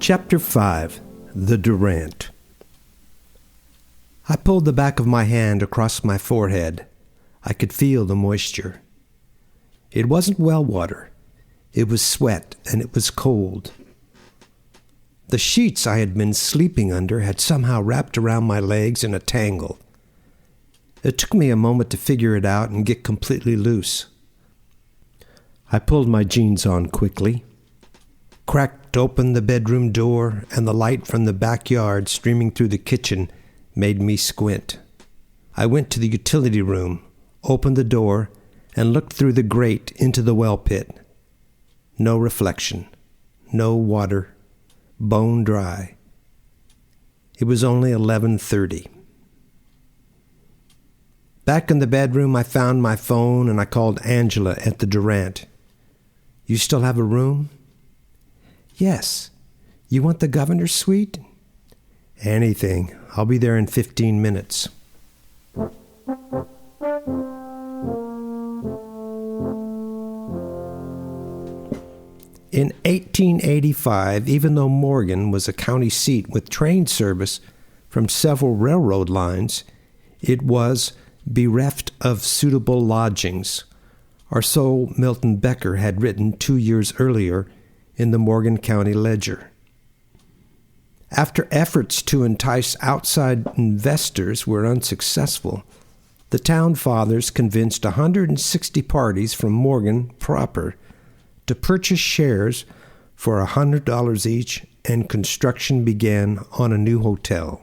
Chapter 5. The Durant. I pulled the back of my hand across my forehead. I could feel the moisture. It wasn't well water. It was sweat, and it was cold. The sheets I had been sleeping under had somehow wrapped around my legs in a tangle. It took me a moment to figure it out and get completely loose. I pulled my jeans on quickly, cracked open the bedroom door, and the light from the backyard streaming through the kitchen made me squint. I went to the utility room, opened the door, and looked through the grate into the well pit. No reflection, no water, bone dry. It was only 11:30. Back in the bedroom, I found my phone and I called Angela at the Durant. "You still have a room?" "Yes. You want the governor's suite?" "Anything. I'll be there in 15 minutes. In 1885, even though Morgan was a county seat with train service from several railroad lines, it was bereft of suitable lodgings, or so Milton Becker had written 2 years earlier in the Morgan County Ledger. After efforts to entice outside investors were unsuccessful, the town fathers convinced 160 parties from Morgan proper to purchase shares for $100 each, and construction began on a new hotel.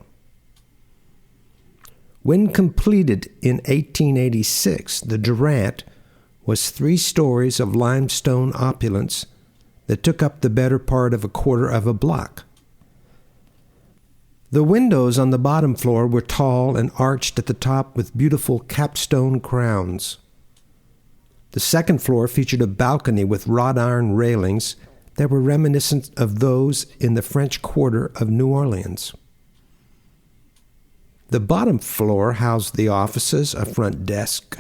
When completed in 1886, the Durant was 3 stories of limestone opulence that took up the better part of a quarter of a block. The windows on the bottom floor were tall and arched at the top with beautiful capstone crowns. The second floor featured a balcony with wrought iron railings that were reminiscent of those in the French Quarter of New Orleans. The bottom floor housed the offices, a front desk,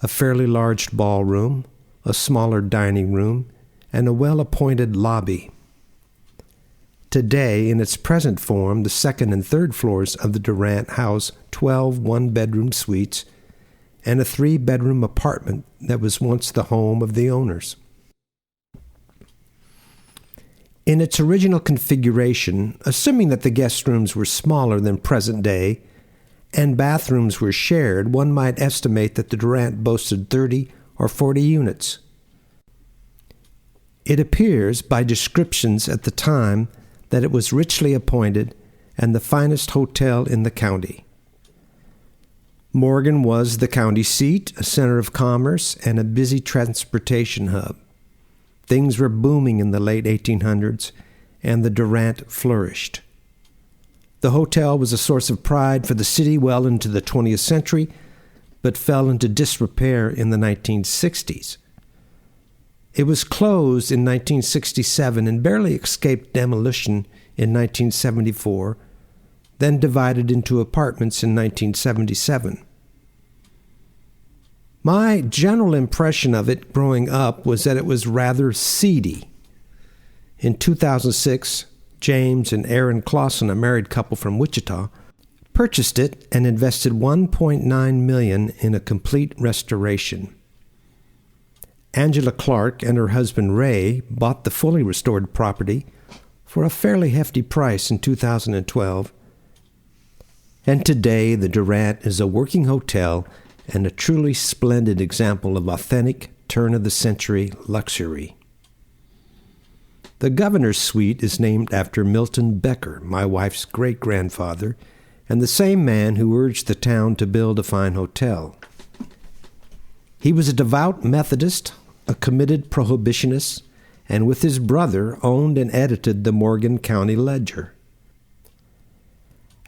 a fairly large ballroom, a smaller dining room, and a well-appointed lobby. Today, in its present form, the second and third floors of the Durant house 12 one-bedroom suites and a 3-bedroom apartment that was once the home of the owners. In its original configuration, assuming that the guest rooms were smaller than present day and bathrooms were shared, one might estimate that the Durant boasted 30 or 40 units. It appears, by descriptions at the time, that it was richly appointed and the finest hotel in the county. Morgan was the county seat, a center of commerce, and a busy transportation hub. Things were booming in the late 1800s, and the Durant flourished. The hotel was a source of pride for the city well into the 20th century, but fell into disrepair in the 1960s. It was closed in 1967 and barely escaped demolition in 1974, then divided into apartments in 1977. My general impression of it growing up was that it was rather seedy. In 2006, James and Erin Clausen, a married couple from Wichita, purchased it and invested $1.9 million in a complete restoration. Angela Clark and her husband Ray bought the fully restored property for a fairly hefty price in 2012, and today the Durant is a working hotel and a truly splendid example of authentic turn-of-the-century luxury. The governor's suite is named after Milton Becker, my wife's great-grandfather, and the same man who urged the town to build a fine hotel. He was a devout Methodist, a committed prohibitionist, and with his brother owned and edited the Morgan County Ledger.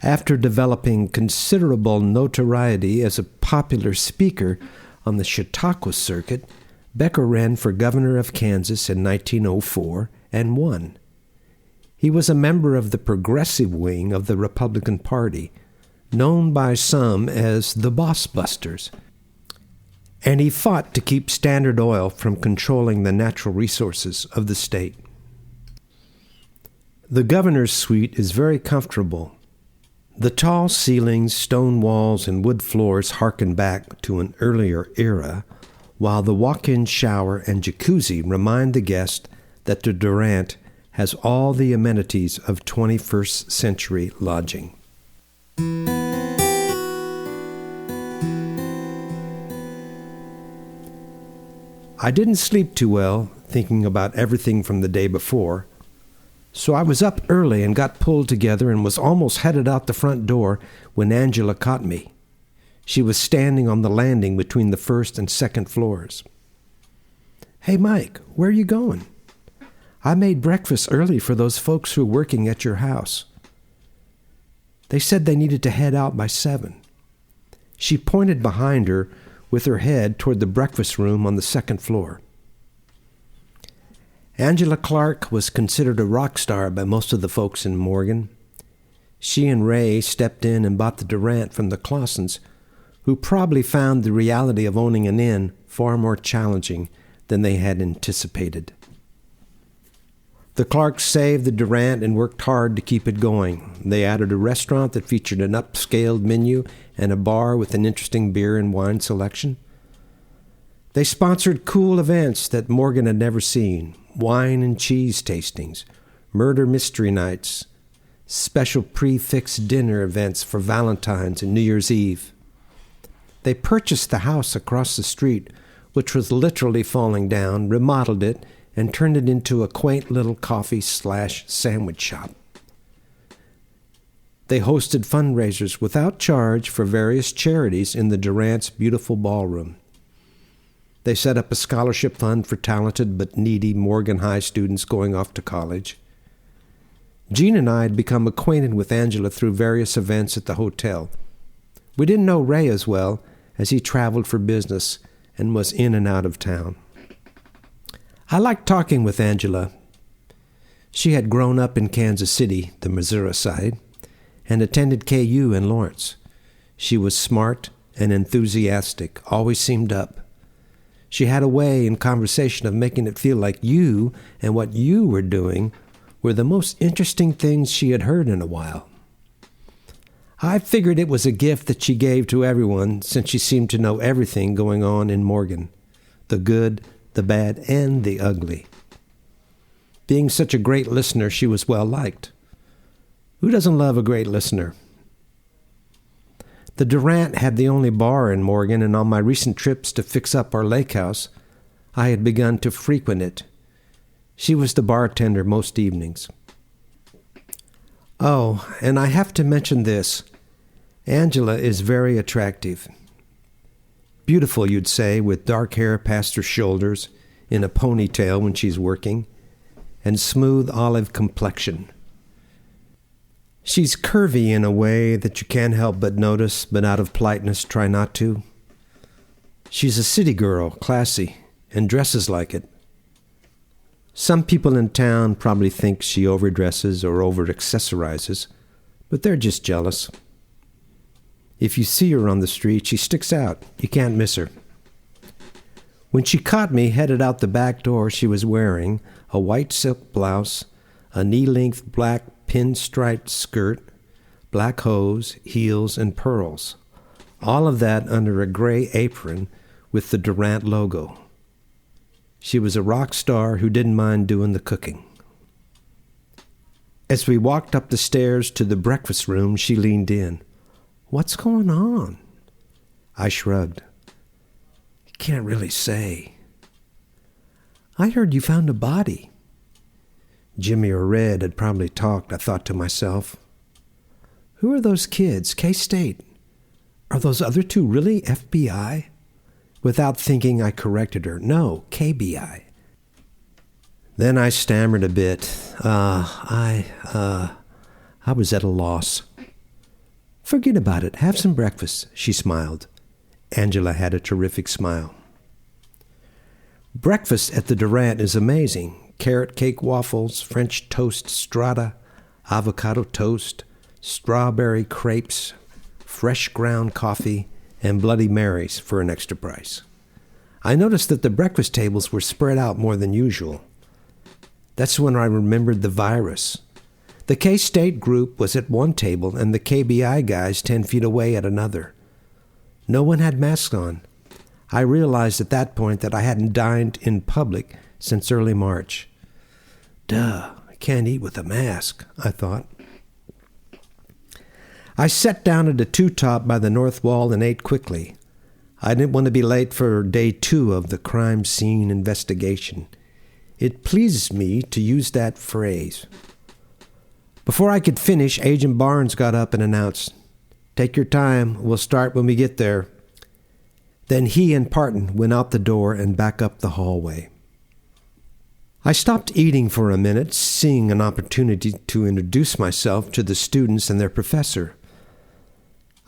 After developing considerable notoriety as a popular speaker on the Chautauqua circuit, Becker ran for governor of Kansas in 1904 and won. He was a member of the progressive wing of the Republican Party, known by some as the Boss Busters, and he fought to keep Standard Oil from controlling the natural resources of the state. The governor's suite is very comfortable. The tall ceilings, stone walls, and wood floors harken back to an earlier era, while the walk-in shower and jacuzzi remind the guest that the Durant has all the amenities of 21st century lodging. I didn't sleep too well, thinking about everything from the day before, so I was up early and got pulled together and was almost headed out the front door when Angela caught me. She was standing on the landing between the first and second floors. "Hey, Mike, where are you going?" "I made breakfast early for those folks who are working at your house. They said they needed to head out by 7. She pointed behind her with her head toward the breakfast room on the second floor. Angela Clark was considered a rock star by most of the folks in Morgan. She and Ray stepped in and bought the Durant from the Clausens, who probably found the reality of owning an inn far more challenging than they had anticipated. The Clarks saved the Durant and worked hard to keep it going. They added a restaurant that featured an upscaled menu and a bar with an interesting beer and wine selection. They sponsored cool events that Morgan had never seen: wine and cheese tastings, murder mystery nights, special prefix dinner events for Valentine's and New Year's Eve. They purchased the house across the street, which was literally falling down, remodeled it, and turned it into a quaint little coffee/sandwich shop. They hosted fundraisers without charge for various charities in the Durant's beautiful ballroom. They set up a scholarship fund for talented but needy Morgan High students going off to college. Jean and I had become acquainted with Angela through various events at the hotel. We didn't know Ray as well, as he traveled for business and was in and out of town. I liked talking with Angela. She had grown up in Kansas City, the Missouri side, and attended KU in Lawrence. She was smart and enthusiastic, always seemed up. She had a way in conversation of making it feel like you and what you were doing were the most interesting things she had heard in a while. I figured it was a gift that she gave to everyone, since she seemed to know everything going on in Morgan, the good, the bad, and the ugly. Being such a great listener, she was well liked. Who doesn't love a great listener? The Durant had the only bar in Morgan, and on my recent trips to fix up our lake house, I had begun to frequent it. She was the bartender most evenings. Oh, and I have to mention this. Angela is very attractive. Beautiful, you'd say, with dark hair past her shoulders, in a ponytail when she's working, and smooth olive complexion. She's curvy in a way that you can't help but notice, but out of politeness try not to. She's a city girl, classy, and dresses like it. Some people in town probably think she overdresses or over-accessorizes, but they're just jealous. If you see her on the street, she sticks out. You can't miss her. When she caught me headed out the back door, she was wearing a white silk blouse, a knee-length black pinstriped skirt, black hose, heels, and pearls. All of that under a gray apron with the Durant logo. She was a rock star who didn't mind doing the cooking. As we walked up the stairs to the breakfast room, she leaned in. "What's going on?" I shrugged. "Can't really say." "I heard you found a body." Jimmy or Red had probably talked, I thought to myself. Who are those kids? K-State. Are those other two really FBI? Without thinking, I corrected her. No, KBI. Then I stammered a bit. I was at a loss. "Forget about it. Have some breakfast," she smiled. Angela had a terrific smile. Breakfast at the Durant is amazing. Carrot cake waffles, French toast strata, avocado toast, strawberry crepes, fresh ground coffee, and Bloody Marys for an extra price. I noticed that the breakfast tables were spread out more than usual. That's when I remembered the virus. The K-State group was at one table and the KBI guys 10 feet away at another. No one had masks on. I realized at that point that I hadn't dined in public since early March. Duh, I can't eat with a mask, I thought. I sat down at a two-top by the north wall and ate quickly. I didn't want to be late for day 2 of the crime scene investigation. It pleases me to use that phrase. Before I could finish, Agent Barnes got up and announced, "Take your time. We'll start when we get there." Then he and Parton went out the door and back up the hallway. I stopped eating for a minute, seeing an opportunity to introduce myself to the students and their professor.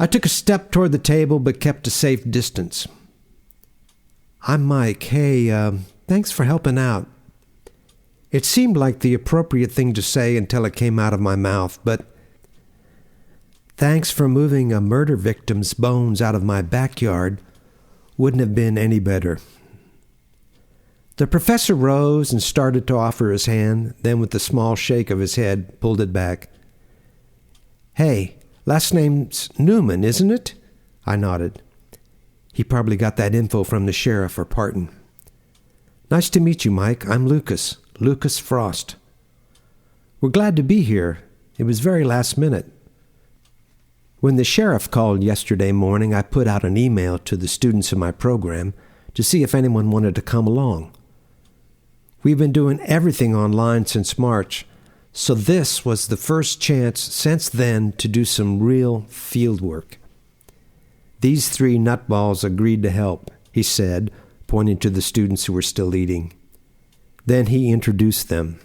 I took a step toward the table but kept a safe distance. "I'm Mike. Hey, thanks for helping out." It seemed like the appropriate thing to say until it came out of my mouth, but thanks for moving a murder victim's bones out of my backyard wouldn't have been any better. The professor rose and started to offer his hand, then with a small shake of his head, pulled it back. "Hey, last name's Newman, isn't it?" I nodded. He probably got that info from the sheriff or Parton. "Nice to meet you, Mike. I'm Lucas Frost. We're glad to be here. It was very last minute. When the sheriff called yesterday morning, I put out an email to the students in my program to see if anyone wanted to come along. We've been doing everything online since March, so this was the first chance since then to do some real field work. These 3 nutballs agreed to help," he said, pointing to the students who were still eating. Then he introduced them.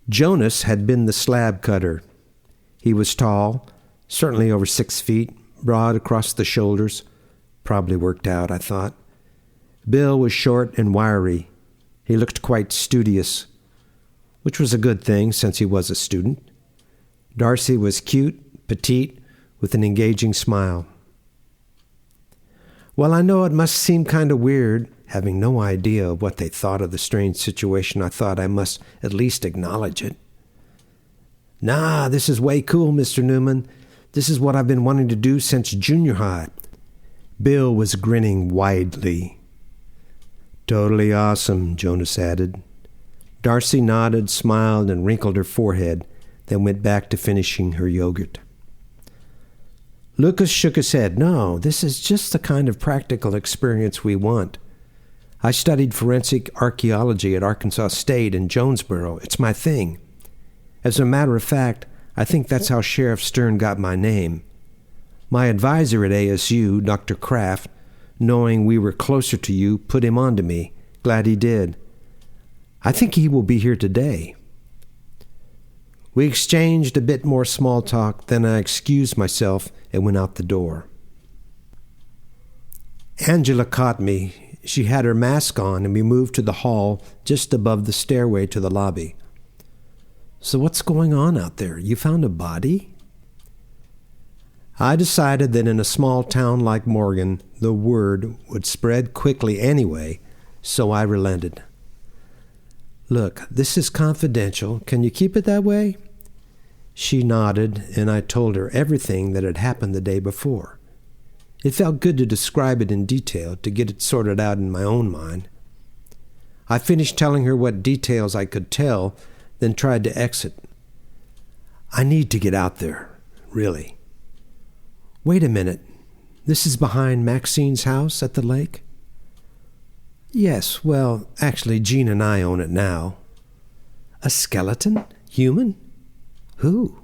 Jonas had been the slab cutter. He was tall, certainly over 6 feet, broad across the shoulders. Probably worked out, I thought. Bill was short and wiry. He looked quite studious, which was a good thing since he was a student. Darcy was cute, petite, with an engaging smile. Well, I know it must seem kind of weird, having no idea of what they thought of the strange situation. I thought I must at least acknowledge it. "Nah, this is way cool, Mr. Newman. This is what I've been wanting to do since junior high." Bill was grinning widely. "Totally awesome," Jonas added. Darcy nodded, smiled, and wrinkled her forehead, then went back to finishing her yogurt. Lucas shook his head. "No, this is just the kind of practical experience we want. I studied forensic archaeology at Arkansas State in Jonesboro. It's my thing. As a matter of fact, I think that's how Sheriff Stern got my name. My advisor at ASU, Dr. Kraft, knowing we were closer to you, put him on to me. Glad he did. I think he will be here today." We exchanged a bit more small talk, then I excused myself and went out the door. Angela caught me. She had her mask on, and we moved to the hall just above the stairway to the lobby. "So what's going on out there? You found a body?" I decided that in a small town like Morgan, the word would spread quickly anyway, so I relented. "Look, this is confidential. Can you keep it that way?" She nodded, and I told her everything that had happened the day before. It felt good to describe it in detail, to get it sorted out in my own mind. I finished telling her what details I could tell, then tried to exit. "I need to get out there, really." "Wait a minute. This is behind Maxine's house at the lake?" "Yes, well, actually, Jean and I own it now." "A skeleton? Human? Who?"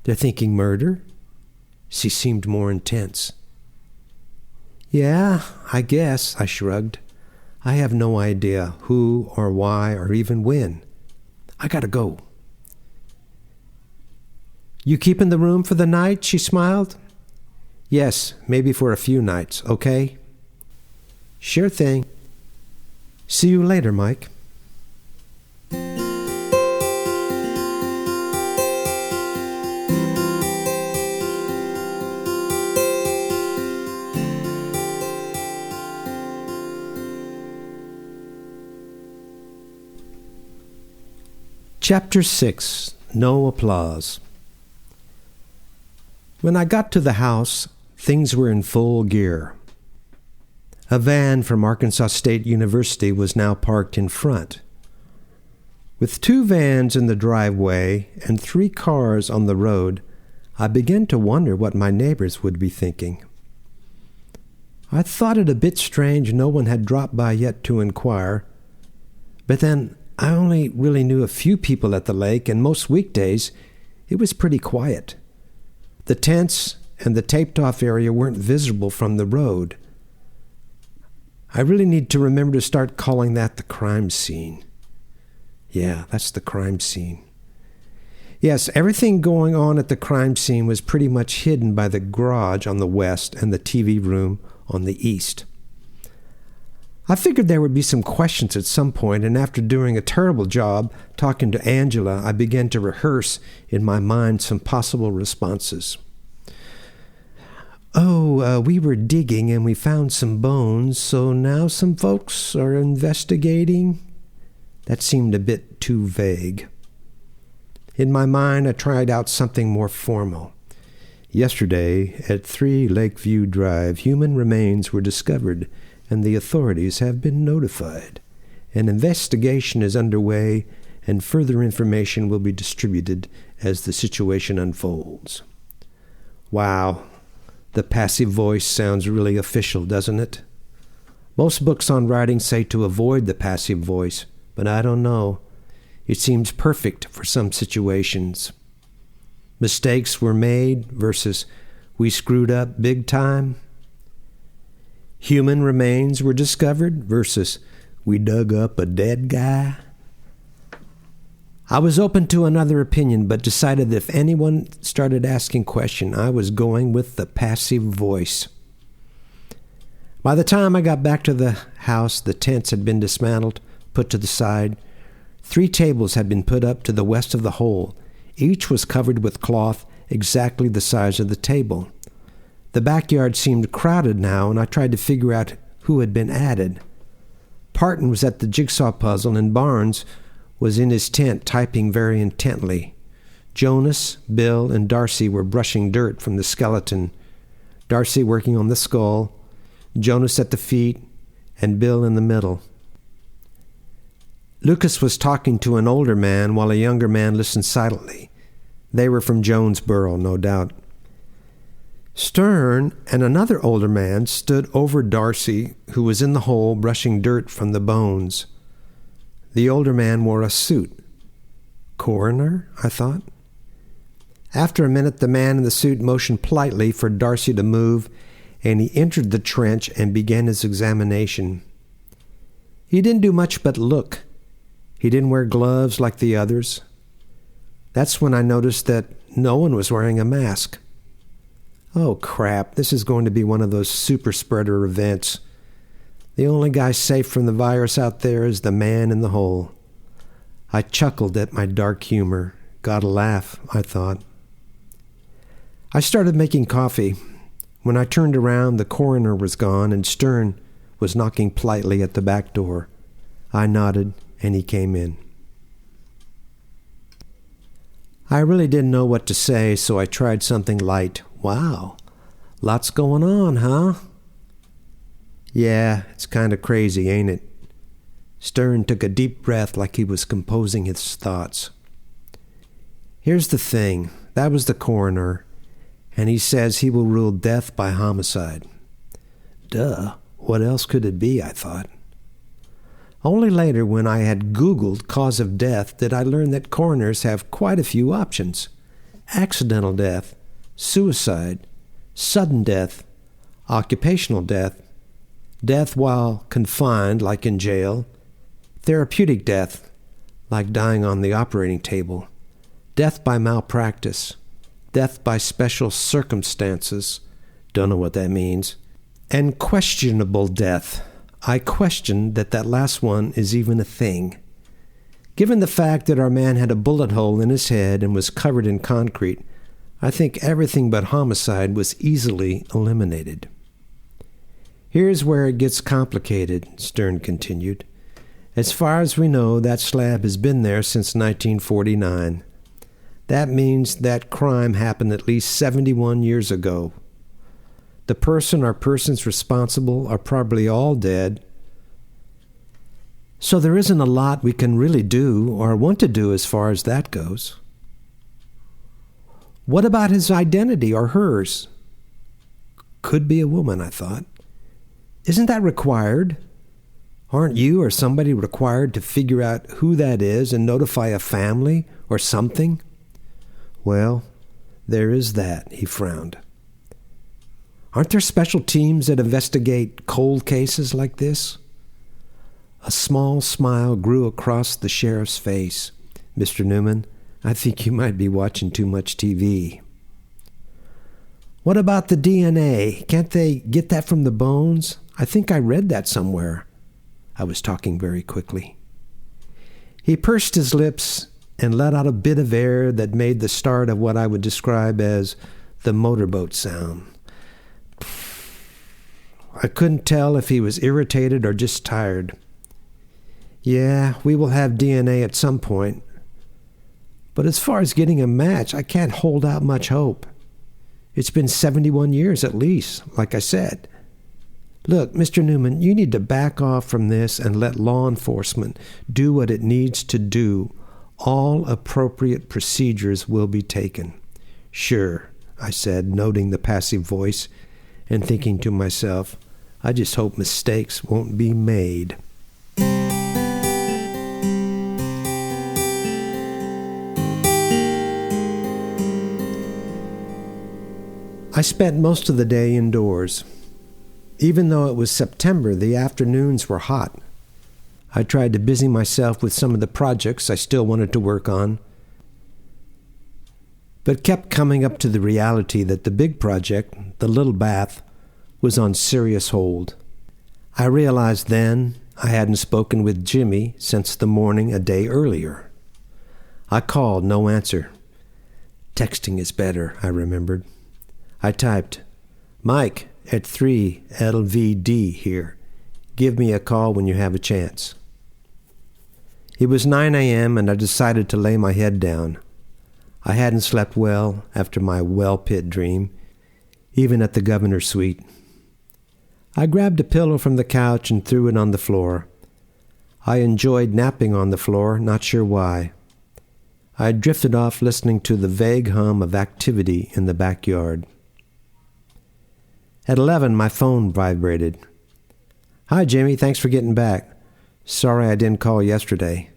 "They're thinking murder?" She seemed more intense. "Yeah, I guess," I shrugged. "I have no idea who or why or even when. I gotta go." "You keeping the room for the night?" she smiled. "Yes, maybe for a few nights, okay?" "Sure thing. See you later, Mike." Chapter 6. No Applause. When I got to the house, things were in full gear. A van from Arkansas State University was now parked in front. With 2 vans in the driveway and 3 cars on the road, I began to wonder what my neighbors would be thinking. I thought it a bit strange no one had dropped by yet to inquire, but then I only really knew a few people at the lake, and most weekdays it was pretty quiet. The tents and the taped-off area weren't visible from the road. I really need to remember to start calling that the crime scene. Yeah, that's the crime scene. Yes, everything going on at the crime scene was pretty much hidden by the garage on the west and the TV room on the east. I figured there would be some questions at some point, and after doing a terrible job talking to Angela, I began to rehearse in my mind some possible responses. We were digging and we found some bones, so now some folks are investigating. That seemed a bit too vague. In my mind, I tried out something more formal. Yesterday, at 3 Lakeview Drive, human remains were discovered, and the authorities have been notified. An investigation is underway, and further information will be distributed as the situation unfolds. Wow, the passive voice sounds really official, doesn't it? Most books on writing say to avoid the passive voice, but I don't know. It seems perfect for some situations. Mistakes were made versus we screwed up big time. Human remains were discovered versus we dug up a dead guy. I was open to another opinion, but decided that if anyone started asking questions, I was going with the passive voice. By the time I got back to the house, the tents had been dismantled, put to the side. 3 tables had been put up to the west of the hole. Each was covered with cloth exactly the size of the table. The backyard seemed crowded now, and I tried to figure out who had been added. Parton was at the jigsaw puzzle, and Barnes was in his tent typing very intently. Jonas, Bill, and Darcy were brushing dirt from the skeleton. Darcy working on the skull, Jonas at the feet, and Bill in the middle. Lucas was talking to an older man while a younger man listened silently. They were from Jonesboro, no doubt. Stern and another older man stood over Darcy, who was in the hole brushing dirt from the bones. The older man wore a suit. Coroner, I thought. After a minute, the man in the suit motioned politely for Darcy to move, and he entered the trench and began his examination. He didn't do much but look. He didn't wear gloves like the others. That's when I noticed that no one was wearing a mask. Oh, crap, this is going to be one of those super spreader events. The only guy safe from the virus out there is the man in the hole. I chuckled at my dark humor. Gotta laugh, I thought. I started making coffee. When I turned around, the coroner was gone, and Stern was knocking politely at the back door. I nodded, and he came in. I really didn't know what to say, so I tried something light. Wow, lots going on, huh? Yeah, it's kind of crazy, ain't it? Stern took a deep breath like he was composing his thoughts. Here's the thing. That was the coroner, and he says he will rule death by homicide. Duh, what else could it be, I thought. Only later, when I had Googled cause of death, did I learn that coroners have quite a few options. Accidental death, suicide, sudden death, occupational death, death while confined, like in jail, therapeutic death, like dying on the operating table, death by malpractice, death by special circumstances, don't know what that means, and questionable death. I question that last one is even a thing. Given the fact that our man had a bullet hole in his head and was covered in concrete, I think everything but homicide was easily eliminated. Here's where it gets complicated, Stern continued. As far as we know, that slab has been there since 1949. That means that crime happened at least 71 years ago. The person or persons responsible are probably all dead. So there isn't a lot we can really do or want to do as far as that goes. What about his identity or hers? Could be a woman, I thought. Isn't that required? Aren't you or somebody required to figure out who that is and notify a family or something? Well, there is that, he frowned. Aren't there special teams that investigate cold cases like this? A small smile grew across the sheriff's face. Mr. Newman, I think you might be watching too much TV. What about the DNA? Can't they get that from the bones? I think I read that somewhere. I was talking very quickly. He pursed his lips and let out a bit of air that made the start of what I would describe as the motorboat sound. I couldn't tell if he was irritated or just tired. Yeah, we will have DNA at some point. But as far as getting a match, I can't hold out much hope. It's been 71 years at least, like I said. Look, Mr. Newman, you need to back off from this and let law enforcement do what it needs to do. All appropriate procedures will be taken. Sure, I said, noting the passive voice and thinking to myself, I just hope mistakes won't be made. I spent most of the day indoors. Even though it was September, the afternoons were hot. I tried to busy myself with some of the projects I still wanted to work on, but kept coming up to the reality that the big project, the little bath, was on serious hold. I realized then I hadn't spoken with Jimmy since the morning a day earlier. I called, no answer. Texting is better, I remembered. I typed, Mike at 3 LVD here. Give me a call when you have a chance. It was 9 a.m. and I decided to lay my head down. I hadn't slept well after my well pit dream, even at the governor's suite. I grabbed a pillow from the couch and threw it on the floor. I enjoyed napping on the floor, not sure why. I drifted off listening to the vague hum of activity in the backyard. At 11, my phone vibrated. Hi, Jimmy. Thanks for getting back. Sorry I didn't call yesterday.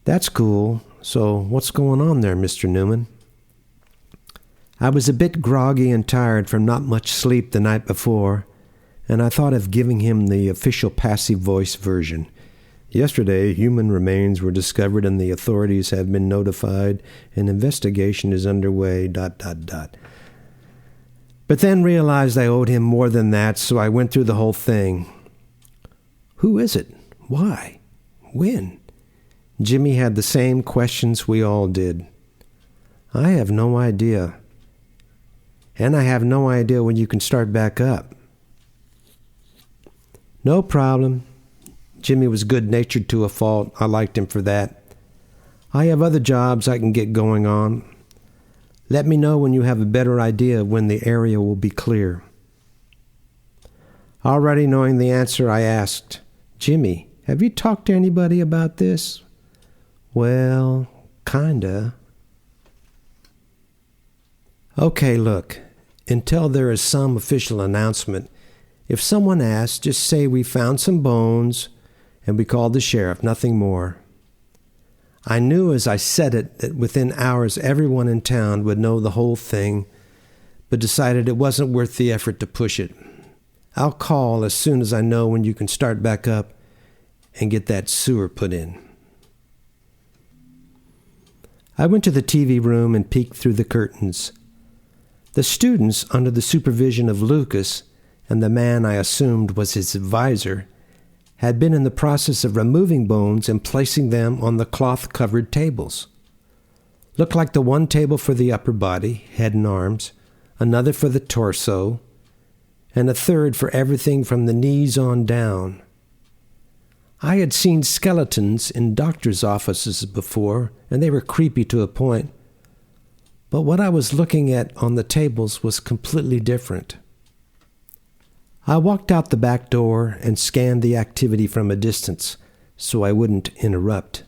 That's cool. So what's going on there, Mr. Newman? I was a bit groggy and tired from not much sleep the night before, and I thought of giving him the official passive voice version. Yesterday, human remains were discovered and the authorities have been notified. An investigation is underway, ... But then realized I owed him more than that, so I went through the whole thing. Who is it? Why? When? Jimmy had the same questions we all did. I have no idea. And I have no idea when you can start back up. No problem. Jimmy was good-natured to a fault. I liked him for that. I have other jobs I can get going on. Let me know when you have a better idea of when the area will be clear. Already knowing the answer, I asked, Jimmy, have you talked to anybody about this? Well, kinda. Okay, look, until there is some official announcement, if someone asks, just say we found some bones and we called the sheriff, nothing more. I knew as I said it that within hours everyone in town would know the whole thing, but decided it wasn't worth the effort to push it. I'll call as soon as I know when you can start back up and get that sewer put in. I went to the TV room and peeked through the curtains. The students, under the supervision of Lucas and the man I assumed was his advisor, had been in the process of removing bones and placing them on the cloth-covered tables. Looked like the one table for the upper body, head and arms, another for the torso, and a third for everything from the knees on down. I had seen skeletons in doctors' offices before, and they were creepy to a point. But what I was looking at on the tables was completely different. I walked out the back door and scanned the activity from a distance so I wouldn't interrupt.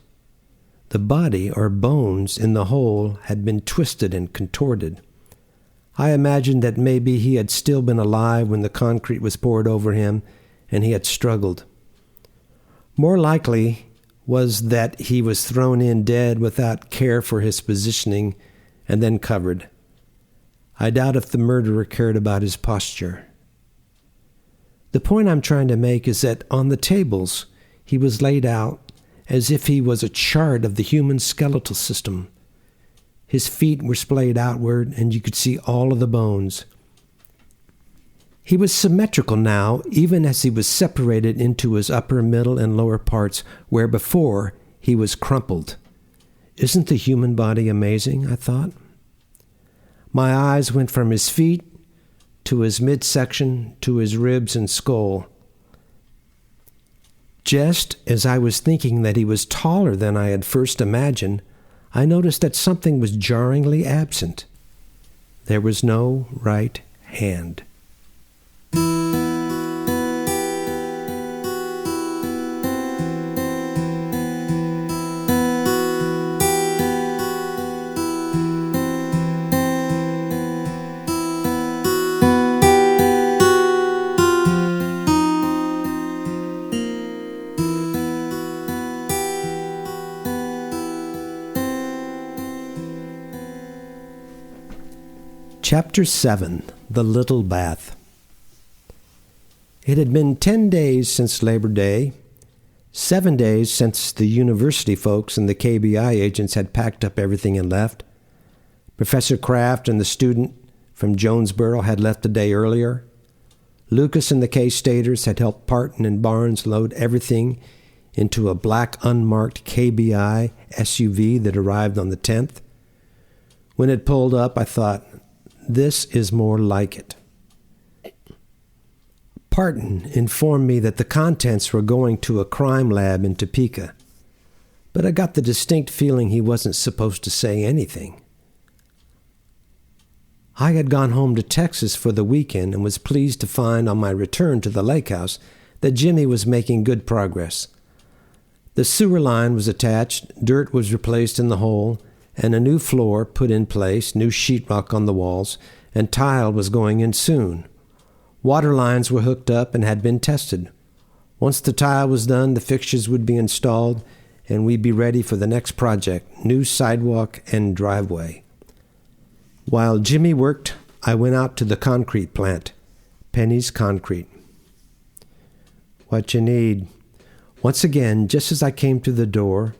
The body or bones in the hole had been twisted and contorted. I imagined that maybe he had still been alive when the concrete was poured over him and he had struggled. More likely was that he was thrown in dead without care for his positioning and then covered. I doubt if the murderer cared about his posture. The point I'm trying to make is that on the tables, he was laid out as if he was a chart of the human skeletal system. His feet were splayed outward, and you could see all of the bones. He was symmetrical now, even as he was separated into his upper, middle, and lower parts, where before he was crumpled. Isn't the human body amazing, I thought? My eyes went from his feet to his midsection to his ribs and skull. Just as I was thinking that he was taller than I had first imagined, I noticed that something was jarringly absent. There was no right hand. Chapter 7, The Little Bath. It had been 10 days since Labor Day, 7 days since the university folks and the KBI agents had packed up everything and left. Professor Kraft and the student from Jonesboro had left a day earlier. Lucas and the K-Staters had helped Parton and Barnes load everything into a black unmarked KBI SUV that arrived on the 10th. When it pulled up, I thought, this is more like it. Parton informed me that the contents were going to a crime lab in Topeka, but I got the distinct feeling he wasn't supposed to say anything. I had gone home to Texas for the weekend and was pleased to find on my return to the lake house that Jimmy was making good progress. The sewer line was attached, dirt was replaced in the hole, and a new floor put in place, new sheetrock on the walls, and tile was going in soon. Water lines were hooked up and had been tested. Once the tile was done, the fixtures would be installed, and we'd be ready for the next project, new sidewalk and driveway. While Jimmy worked, I went out to the concrete plant, Penny's Concrete. What you need? Once again, just as I came to the door,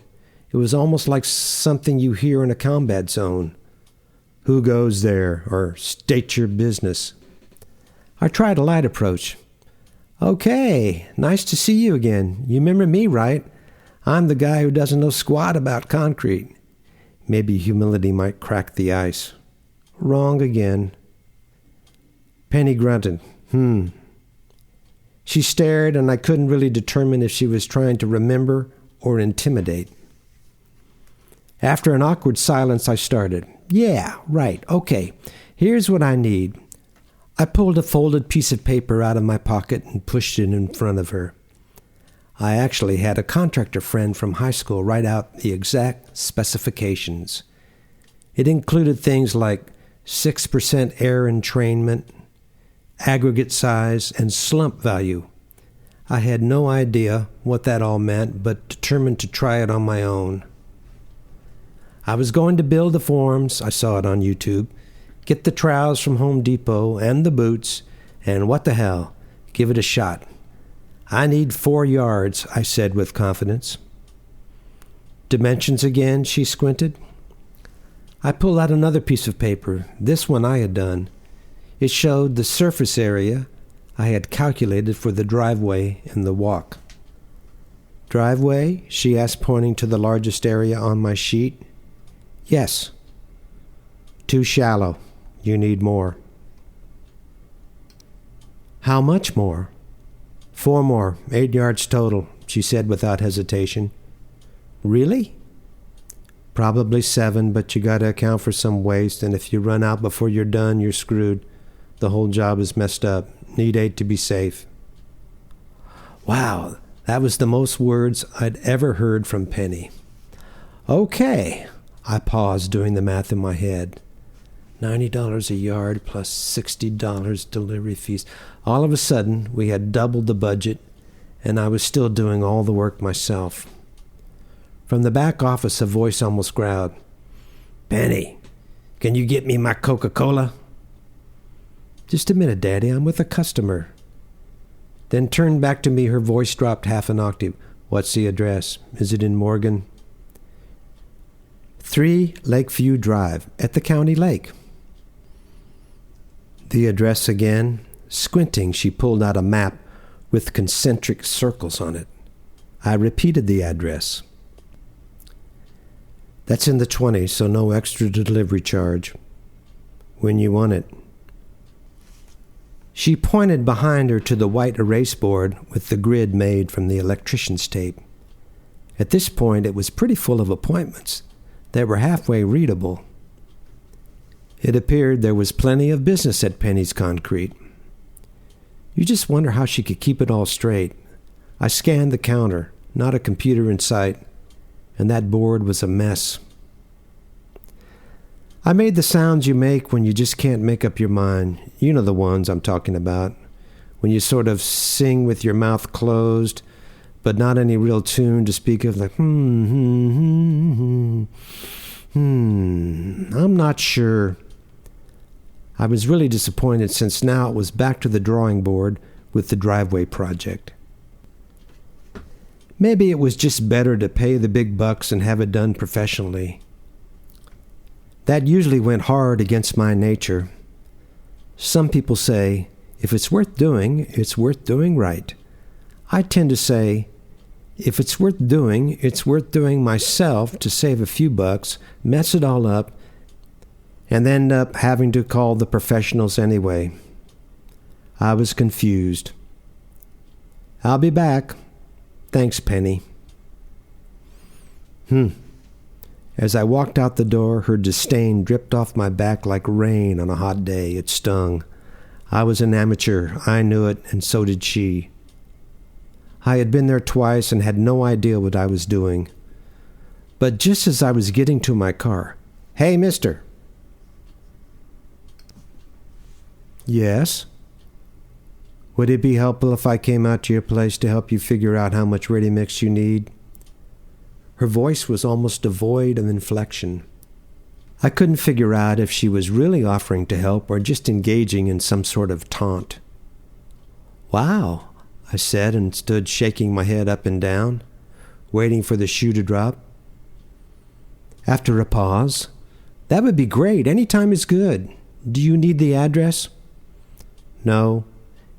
it was almost like something you hear in a combat zone. Who goes there? Or state your business. I tried a light approach. Okay, nice to see you again. You remember me, right? I'm the guy who doesn't know squat about concrete. Maybe humility might crack the ice. Wrong again. Penny grunted. She stared, and I couldn't really determine if she was trying to remember or intimidate. After an awkward silence, I started. Yeah, right, okay. Here's what I need. I pulled a folded piece of paper out of my pocket and pushed it in front of her. I actually had a contractor friend from high school write out the exact specifications. It included things like 6% air entrainment, aggregate size, and slump value. I had no idea what that all meant, but determined to try it on my own. I was going to build the forms, I saw it on YouTube, get the trowels from Home Depot and the boots, and what the hell, give it a shot. I need 4 yards, I said with confidence. Dimensions again, she squinted. I pulled out another piece of paper, this one I had done. It showed the surface area I had calculated for the driveway and the walk. Driveway? She asked, pointing to the largest area on my sheet. Yes. Too shallow. You need more. How much more? 4 more, 8 yards total. she said without hesitation. Really? Probably 7, but you gotta account for some waste, and if you run out before you're done, you're screwed. The whole job is messed up. Need 8 to be safe. Wow, that was the most words I'd ever heard from Penny. Okay, I paused, doing the math in my head. $90 a yard plus $60 delivery fees. All of a sudden, we had doubled the budget, and I was still doing all the work myself. From the back office, a voice almost growled, "Penny, can you get me my Coca-Cola?" "Just a minute, Daddy, I'm with a customer." Then turned back to me, her voice dropped half an octave. "What's the address? Is it in Morgan?" 3 Lakeview Drive, at the county lake. The address again. Squinting, she pulled out a map with concentric circles on it. I repeated the address. "That's in the 20s, so no extra delivery charge. When you want it." She pointed behind her to the white erase board with the grid made from the electrician's tape. At this point, it was pretty full of appointments that were halfway readable. It appeared there was plenty of business at Penny's Concrete. You just wonder how she could keep it all straight. I scanned the counter, not a computer in sight, and that board was a mess. I made the sounds you make when you just can't make up your mind. You know the ones I'm talking about. When you sort of sing with your mouth closed, but not any real tune to speak of, like, I'm not sure. I was really disappointed, since now it was back to the drawing board with the driveway project. Maybe it was just better to pay the big bucks and have it done professionally. That usually went hard against my nature. Some people say, if it's worth doing right. I tend to say, if it's worth doing myself to save a few bucks, mess it all up, and end up having to call the professionals anyway. I was confused. "I'll be back. Thanks, Penny." As I walked out the door, her disdain dripped off my back like rain on a hot day. It stung. I was an amateur. I knew it, and so did she. I had been there twice and had no idea what I was doing. But just as I was getting to my car, "Hey, mister." "Yes?" "Would it be helpful if I came out to your place to help you figure out how much ready mix you need?" Her voice was almost devoid of inflection. I couldn't figure out if she was really offering to help or just engaging in some sort of taunt. "Wow," I said, and stood shaking my head up and down, waiting for the shoe to drop. After a pause, "That would be great. Any time is good. Do you need the address?" "No,"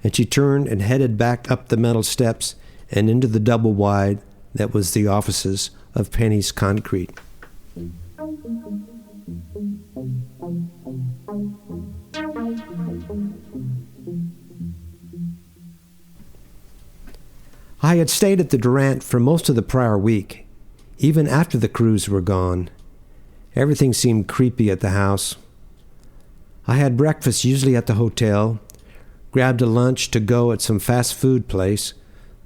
and she turned and headed back up the metal steps and into the double wide that was the offices of Penny's Concrete. I had stayed at the Durant for most of the prior week, even after the crews were gone. Everything seemed creepy at the house. I had breakfast usually at the hotel, grabbed a lunch to go at some fast food place,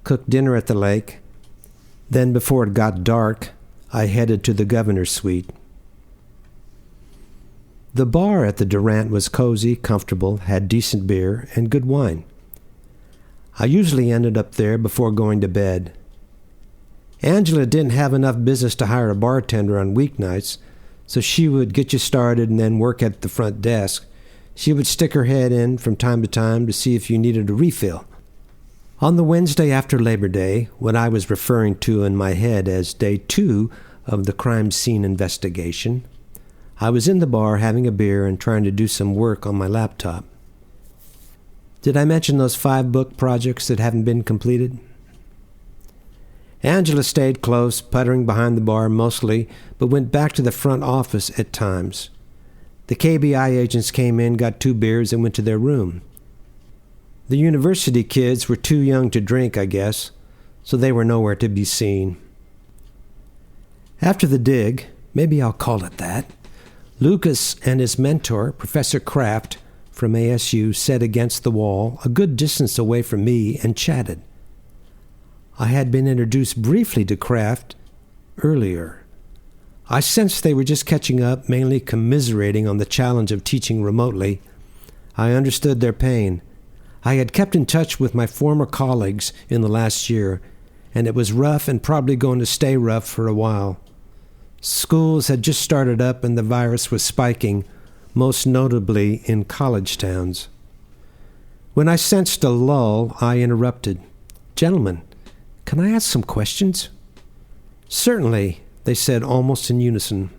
cooked dinner at the lake. Then, before it got dark, I headed to the governor's suite. The bar at the Durant was cozy, comfortable, had decent beer, and good wine. I usually ended up there before going to bed. Angela didn't have enough business to hire a bartender on weeknights, so she would get you started and then work at the front desk. She would stick her head in from time to time to see if you needed a refill. On the Wednesday after Labor Day, what I was referring to in my head as Day 2 of the crime scene investigation, I was in the bar having a beer and trying to do some work on my laptop. Did I mention those 5 book projects that haven't been completed? Angela stayed close, puttering behind the bar mostly, but went back to the front office at times. The KBI agents came in, got 2 beers, and went to their room. The university kids were too young to drink, I guess, so they were nowhere to be seen. After the dig, maybe I'll call it that, Lucas and his mentor, Professor Kraft from ASU, sat against the wall a good distance away from me and chatted. I had been introduced briefly to Kraft earlier. I sensed they were just catching up, mainly commiserating on the challenge of teaching remotely. I understood their pain. I had kept in touch with my former colleagues in the last year, and it was rough and probably going to stay rough for a while. Schools had just started up and the virus was spiking, most notably in college towns. When I sensed a lull, I interrupted. "Gentlemen, can I ask some questions?" "Certainly," they said almost in unison.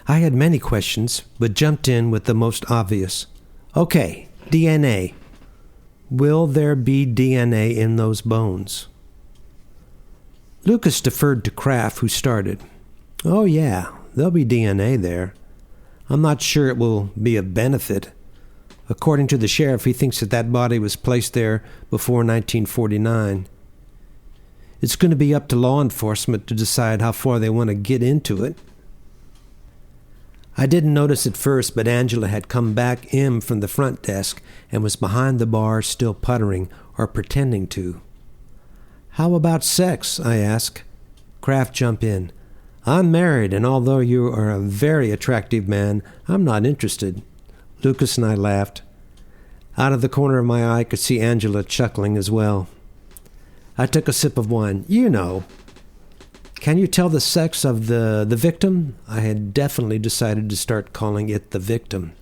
I had many questions, but jumped in with the most obvious. "Okay, DNA. Will there be DNA in those bones?" Lucas deferred to Kraft, who started. "Oh yeah, there'll be DNA there. I'm not sure it will be of benefit. According to the sheriff, he thinks that body was placed there before 1949. It's going to be up to law enforcement to decide how far they want to get into it." I didn't notice at first, but Angela had come back in from the front desk and was behind the bar still puttering, or pretending to. "How about sex?" I asked. Kraft jumped in. "I'm married, and although you are a very attractive man, I'm not interested." Lucas and I laughed. Out of the corner of my eye, I could see Angela chuckling as well. I took a sip of wine. "You know. Can you tell the sex of the victim?" I had definitely decided to start calling it the victim.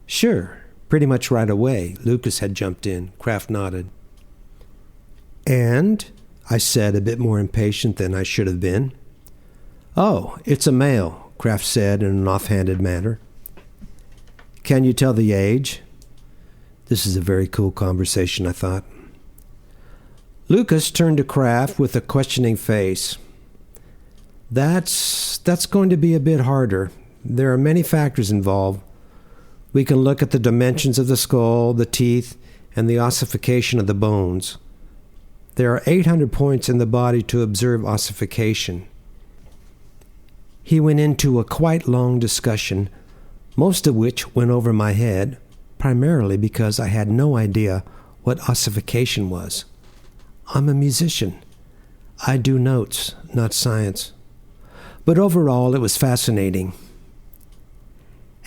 "Sure, pretty much right away." Lucas had jumped in. Kraft nodded. "And?" I said, a bit more impatient than I should have been. "Oh, it's a male," Kraft said in an offhanded manner. "Can you tell the age?" This is a very cool conversation, I thought. Lucas turned to Kraft with a questioning face. That's going to be a bit harder. There are many factors involved. We can look at the dimensions of the skull, the teeth, and the ossification of the bones. There are 800 points in the body to observe ossification. He went into a quite long discussion, most of which went over my head, primarily because I had no idea what ossification was. I'm a musician. I do notes, not science. But overall, it was fascinating.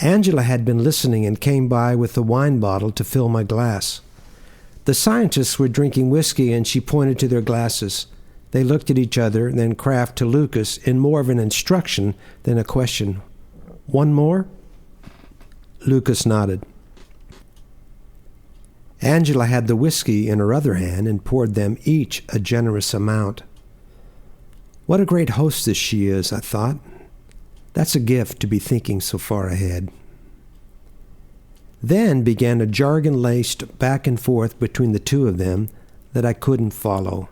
Angela had been listening and came by with a wine bottle to fill my glass. The scientists were drinking whiskey, and she pointed to their glasses. They looked at each other, then Kraft to Lucas in more of an instruction than a question. "One more?" Lucas nodded. Angela had the whiskey in her other hand and poured them each a generous amount. What a great hostess she is, I thought. That's a gift to be thinking so far ahead. Then began a jargon-laced back and forth between the two of them that I couldn't follow.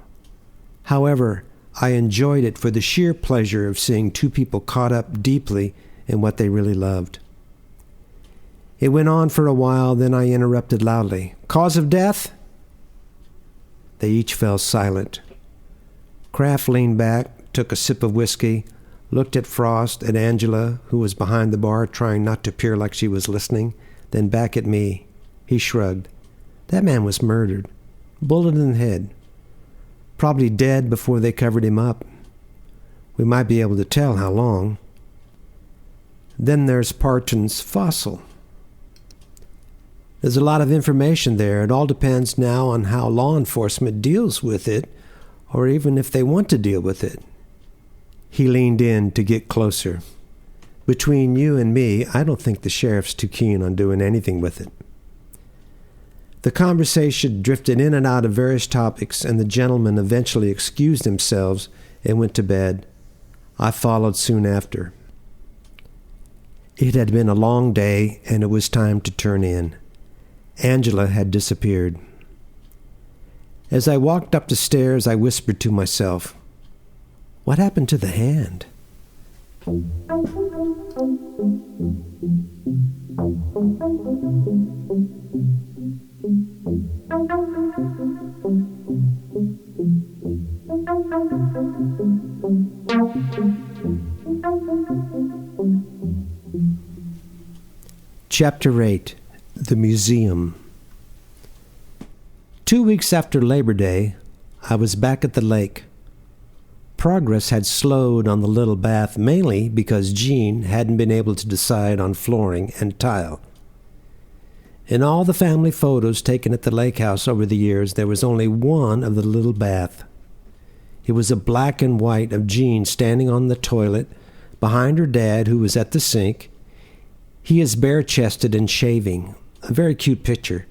However, I enjoyed it for the sheer pleasure of seeing two people caught up deeply in what they really loved. It went on for a while, then I interrupted loudly. "Cause of death?" They each fell silent. Kraft leaned back, took a sip of whiskey, looked at Frost, at Angela, who was behind the bar trying not to appear like she was listening, then back at me. He shrugged. "That man was murdered. Bullet in the head. Probably dead before they covered him up. We might be able to tell how long. Then there's Parton's fossil. There's a lot of information there. It all depends now on how law enforcement deals with it, or even if they want to deal with it." He leaned in to get closer. "Between you and me, I don't think the sheriff's too keen on doing anything with it." The conversation drifted in and out of various topics, and the gentlemen eventually excused themselves and went to bed. I followed soon after. It had been a long day, and it was time to turn in. Angela had disappeared. As I walked up the stairs, I whispered to myself, "What happened to the hand?" Chapter 8. The Museum. 2 weeks after Labor Day, I was back at the lake. Progress had slowed on the little bath mainly because Jean hadn't been able to decide on flooring and tile. In all the family photos taken at the lake house over the years, there was only one of the little bath. It was a black and white of Jean standing on the toilet behind her dad, who was at the sink. He is bare-chested and shaving. A very cute picture.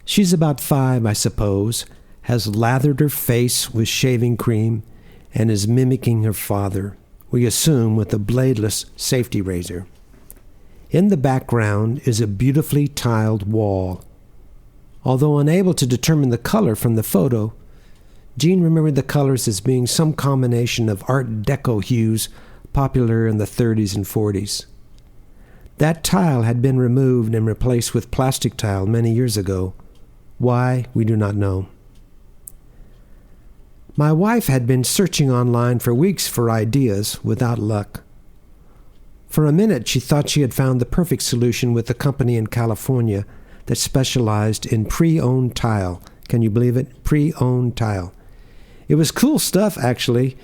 She's about 5, I suppose, has lathered her face with shaving cream, and is mimicking her father, we assume with a bladeless safety razor. In the background is a beautifully tiled wall. Although unable to determine the color from the photo, Jean remembered the colors as being some combination of Art Deco hues popular in the 30s and 40s. That tile had been removed and replaced with plastic tile many years ago. Why, we do not know. My wife had been searching online for weeks for ideas without luck. For a minute, she thought she had found the perfect solution with a company in California that specialized in pre-owned tile. Can you believe it? Pre-owned tile. It was cool stuff, actually,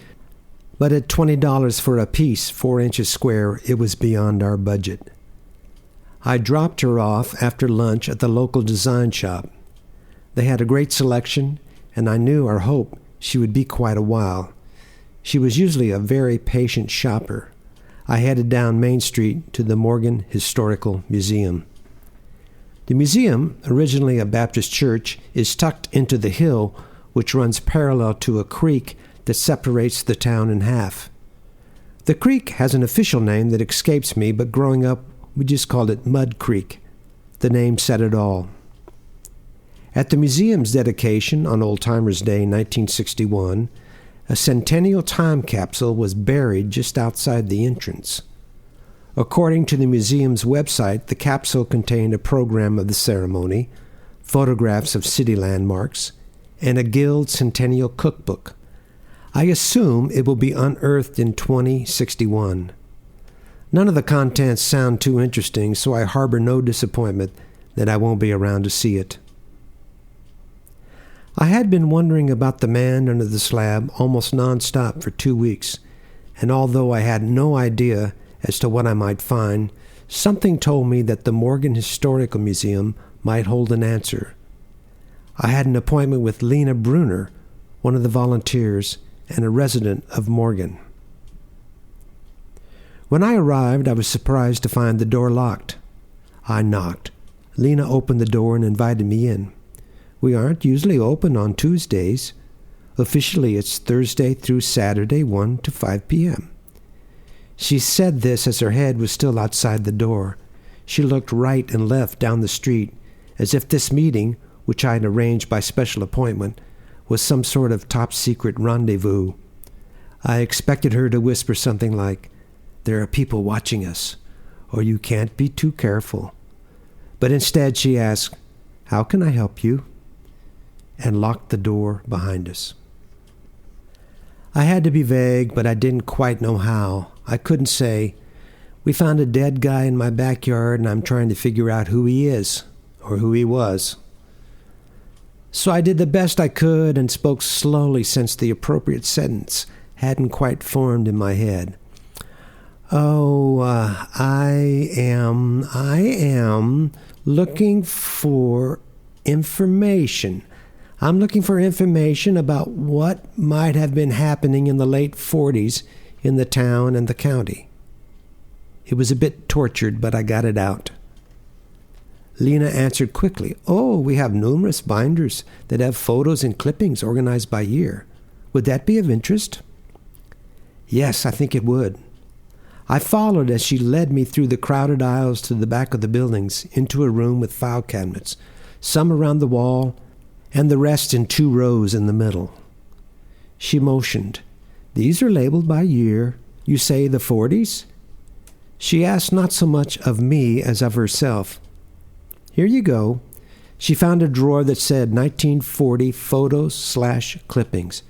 but at $20 for a piece, 4 inches square, it was beyond our budget. I dropped her off after lunch at the local design shop. They had a great selection, and I knew or hoped she would be quite a while. She was usually a very patient shopper. I headed down Main Street to the Morgan Historical Museum. The museum, originally a Baptist church, is tucked into the hill which runs parallel to a creek that separates the town in half. The creek has an official name that escapes me, but growing up, we just called it Mud Creek. The name said it all. At the museum's dedication on Old Timers Day in 1961, a centennial time capsule was buried just outside the entrance. According to the museum's website, the capsule contained a program of the ceremony, photographs of city landmarks, and a Guild Centennial cookbook. I assume it will be unearthed in 2061. None of the contents sound too interesting, so I harbor no disappointment that I won't be around to see it. I had been wondering about the man under the slab almost nonstop for 2 weeks, and although I had no idea as to what I might find, something told me that the Morgan Historical Museum might hold an answer. I had an appointment with Lena Bruner, one of the volunteers, and a resident of Morgan. When I arrived, I was surprised to find the door locked. I knocked. Lena opened the door and invited me in. We aren't usually open on Tuesdays. Officially, it's Thursday through Saturday, 1 to 5 p.m. She said this as her head was still outside the door. She looked right and left down the street, as if this meeting, which I had arranged by special appointment, was some sort of top-secret rendezvous. I expected her to whisper something like, "There are people watching us," or "You can't be too careful." But instead she asked, "How can I help you?" and locked the door behind us. I had to be vague, but I didn't quite know how. I couldn't say, "We found a dead guy in my backyard and I'm trying to figure out who he is," or who he was. So I did the best I could and spoke slowly since the appropriate sentence hadn't quite formed in my head. I am looking for information. I'm looking for information about what might have been happening in the late 40s in the town and the county. It was a bit tortured, but I got it out. Lena answered quickly, "Oh, we have numerous binders that have photos and clippings organized by year. Would that be of interest?" Yes, I think it would. I followed as she led me through the crowded aisles to the back of the buildings, into a room with file cabinets, some around the wall, and the rest in 2 rows in the middle. She motioned. "These are labeled by year. You say the 40s? She asked not so much of me as of herself. "Here you go." She found a drawer that said 1940 photos/clippings.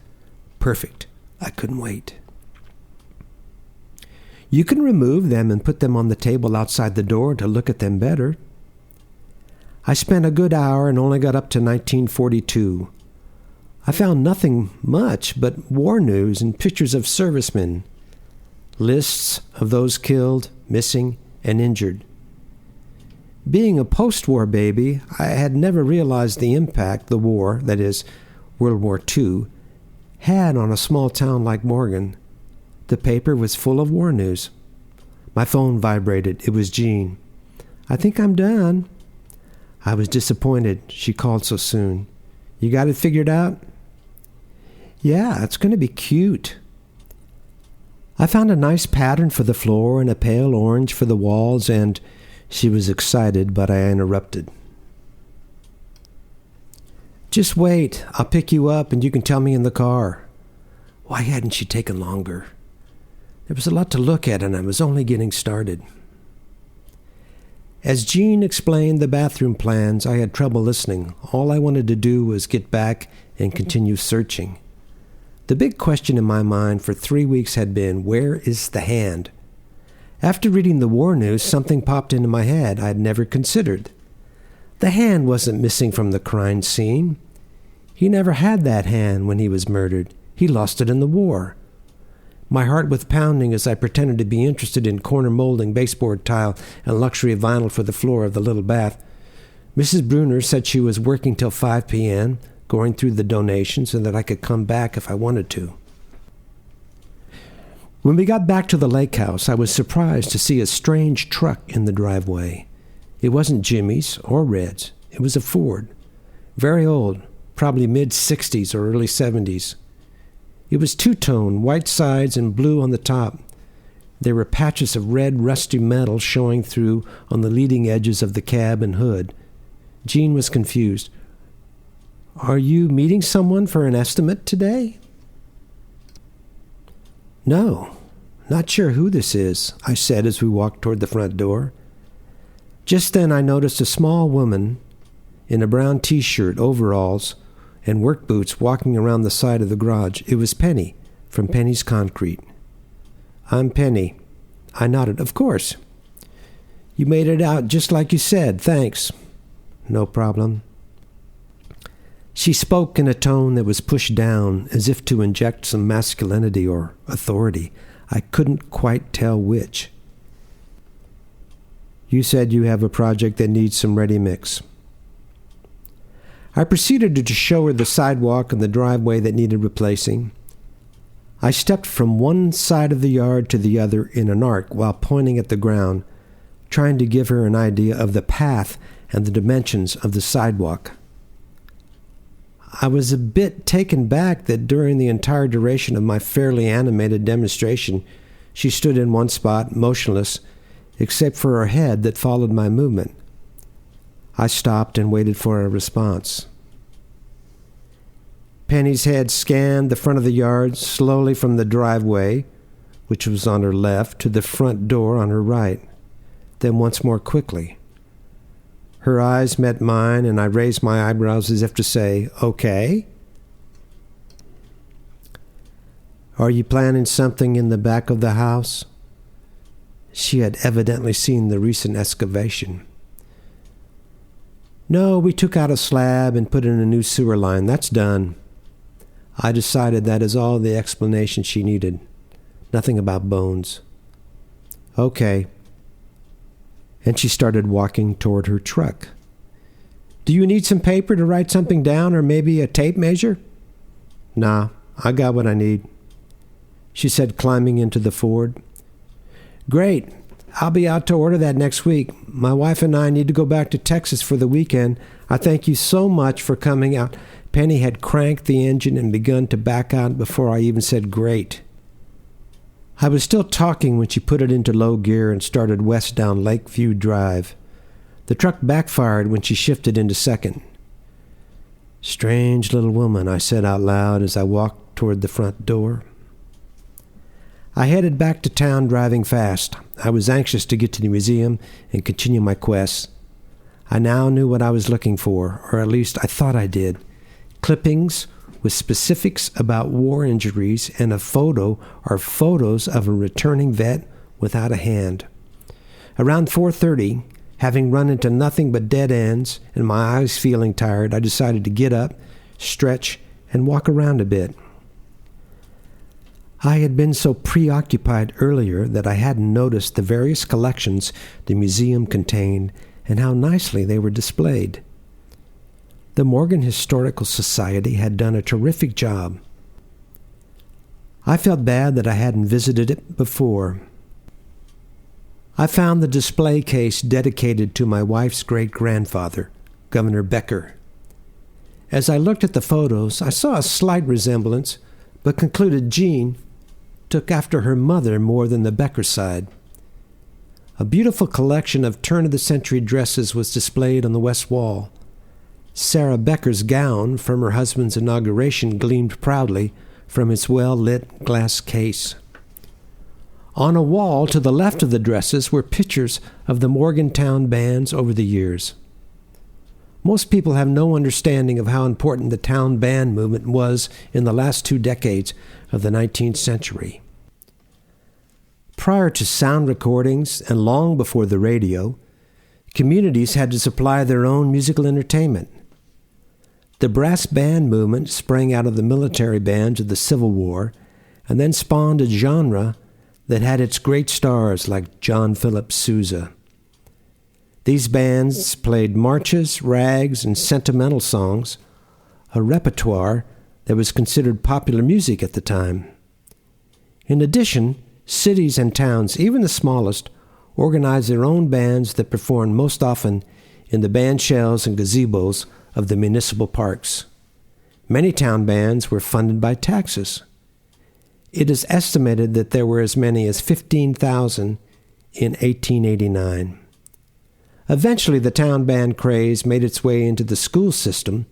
Perfect. I couldn't wait. You can remove them and put them on the table outside the door to look at them better. I spent a good hour and only got up to 1942. I found nothing much but war news and pictures of servicemen, lists of those killed, missing, and injured. Being a post-war baby, I had never realized the impact the war, that is, World War II, had on a small town like Morgan. The paper was full of war news. My phone vibrated. It was Jean. "I think I'm done." I was disappointed she called so soon. "You got it figured out?" "Yeah, it's going to be cute." I found a nice pattern for the floor and a pale orange for the walls, and she was excited, but I interrupted. "Just wait. I'll pick you up and you can tell me in the car." Why hadn't she taken longer? There was a lot to look at and I was only getting started. As Jean explained the bathroom plans, I had trouble listening. All I wanted to do was get back and continue searching. The big question in my mind for 3 weeks had been, where is the hand? After reading the war news, something popped into my head I had never considered. The hand wasn't missing from the crime scene. He never had that hand when he was murdered. He lost it in the war. My heart was pounding as I pretended to be interested in corner molding, baseboard tile, and luxury vinyl for the floor of the little bath. Mrs. Bruner said she was working till 5 p.m., going through the donations, and that I could come back if I wanted to. When we got back to the lake house, I was surprised to see a strange truck in the driveway. It wasn't Jimmy's or Red's. It was a Ford. Very old, probably mid-60s or early 70s. It was two-tone, white sides and blue on the top. There were patches of red, rusty metal showing through on the leading edges of the cab and hood. Jean was confused. "Are you meeting someone for an estimate today?" "No, not sure who this is," I said as we walked toward the front door. Just then I noticed a small woman in a brown T-shirt, overalls, and work boots walking around the side of the garage. It was Penny, from Penny's Concrete. "I'm Penny." I nodded. "Of course. You made it out just like you said. Thanks." "No problem." She spoke in a tone that was pushed down, as if to inject some masculinity or authority. I couldn't quite tell which. "You said you have a project that needs some ready mix." I proceeded to show her the sidewalk and the driveway that needed replacing. I stepped from one side of the yard to the other in an arc while pointing at the ground, trying to give her an idea of the path and the dimensions of the sidewalk. I was a bit taken back that during the entire duration of my fairly animated demonstration, she stood in one spot, motionless, except for her head that followed my movement. I stopped and waited for a response. Penny's head scanned the front of the yard slowly from the driveway, which was on her left, to the front door on her right, then once more quickly. Her eyes met mine, and I raised my eyebrows as if to say, "Okay." "Are you planning something in the back of the house?" She had evidently seen the recent excavation. "No, we took out a slab and put in a new sewer line. That's done." I decided that is all the explanation she needed. Nothing about bones. "Okay." And she started walking toward her truck. "Do you need some paper to write something down, or maybe a tape measure?" "Nah, I got what I need," she said, climbing into the Ford. "Great. I'll be out to order that next week. My wife and I need to go back to Texas for the weekend. I thank you so much for coming out." Penny had cranked the engine and begun to back out before I even said great. I was still talking when she put it into low gear and started west down Lakeview Drive. The truck backfired when she shifted into second. "Strange little woman," I said out loud as I walked toward the front door. I headed back to town driving fast. I was anxious to get to the museum and continue my quest. I now knew what I was looking for, or at least I thought I did. Clippings with specifics about war injuries and a photo or photos of a returning vet without a hand. Around 4:30, having run into nothing but dead ends and my eyes feeling tired, I decided to get up, stretch, and walk around a bit. I had been so preoccupied earlier that I hadn't noticed the various collections the museum contained and how nicely they were displayed. The Morgan Historical Society had done a terrific job. I felt bad that I hadn't visited it before. I found the display case dedicated to my wife's great-grandfather, Governor Becker. As I looked at the photos, I saw a slight resemblance, but concluded Jean took after her mother more than the Becker side. A beautiful collection of turn-of-the-century dresses was displayed on the west wall. Sarah Becker's gown from her husband's inauguration gleamed proudly from its well-lit glass case. On a wall to the left of the dresses were pictures of the Morgantown bands over the years. Most people have no understanding of how important the town band movement was in the last 2 decades of the 19th century. Prior to sound recordings and long before the radio, communities had to supply their own musical entertainment. The brass band movement sprang out of the military bands of the Civil War and then spawned a genre that had its great stars like John Philip Sousa. These bands played marches, rags, and sentimental songs, a repertoire that was considered popular music at the time. In addition, cities and towns, even the smallest, organized their own bands that performed most often in the band shells and gazebos of the municipal parks. Many town bands were funded by taxes. It is estimated that there were as many as 15,000 in 1889. Eventually, the town band craze made its way into the school system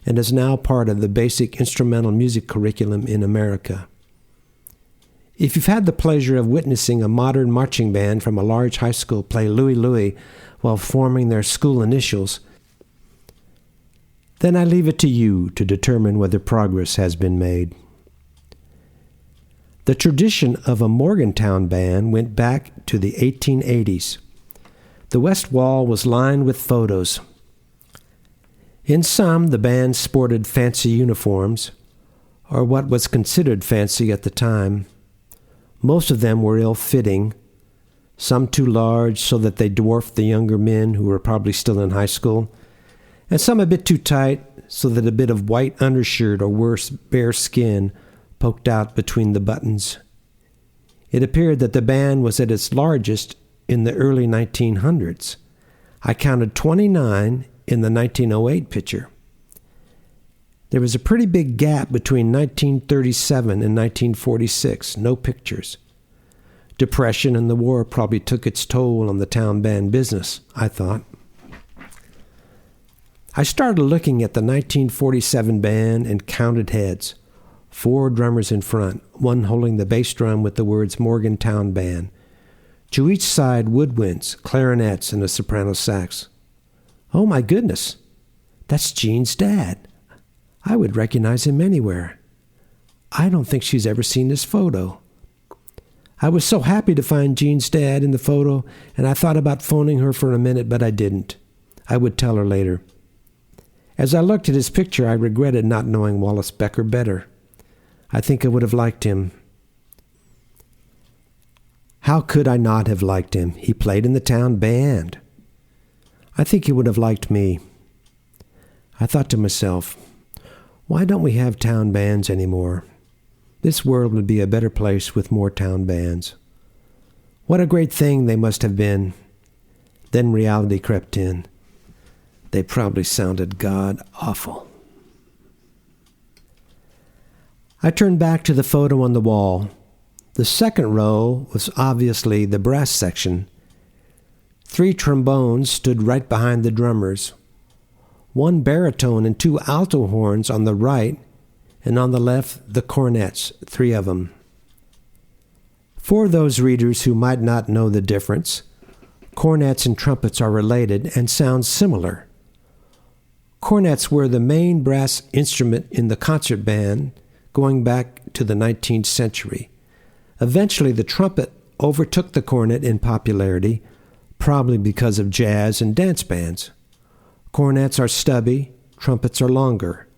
and is now part of the basic instrumental music curriculum in America. If you've had the pleasure of witnessing a modern marching band from a large high school play Louie Louie while forming their school initials, then I leave it to you to determine whether progress has been made. The tradition of a Morgantown band went back to the 1880s. The west wall was lined with photos. In some, the band sported fancy uniforms, or what was considered fancy at the time. Most of them were ill-fitting, some too large so that they dwarfed the younger men who were probably still in high school, and some a bit too tight so that a bit of white undershirt or worse, bare skin poked out between the buttons. It appeared that the band was at its largest in the early 1900s. I counted 29 in the 1908 picture. There was a pretty big gap between 1937 and 1946, no pictures. Depression and the war probably took its toll on the town band business, I thought. I started looking at the 1947 band and counted heads. 4 drummers in front, one holding the bass drum with the words Morgantown Band. To each side, woodwinds, clarinets, and a soprano sax. Oh my goodness, that's Jean's dad. I would recognize him anywhere. I don't think she's ever seen this photo. I was so happy to find Jean's dad in the photo, and I thought about phoning her for a minute, but I didn't. I would tell her later. As I looked at his picture, I regretted not knowing Wallace Becker better. I think I would have liked him. How could I not have liked him? He played in the town band. I think he would have liked me. I thought to myself, why don't we have town bands anymore? This world would be a better place with more town bands. What a great thing they must have been. Then reality crept in. They probably sounded god-awful. I turned back to the photo on the wall. The second row was obviously the brass section. 3 trombones stood right behind the drummers. 1 baritone and 2 alto horns on the right, and on the left, the cornets, 3 of them. For those readers who might not know the difference, Cornets and trumpets are related and sound similar. Cornets were the main brass instrument in the concert band going back to the 19th century. Eventually, the trumpet overtook the cornet in popularity, probably because of jazz and dance bands. Cornets are stubby, trumpets are longer.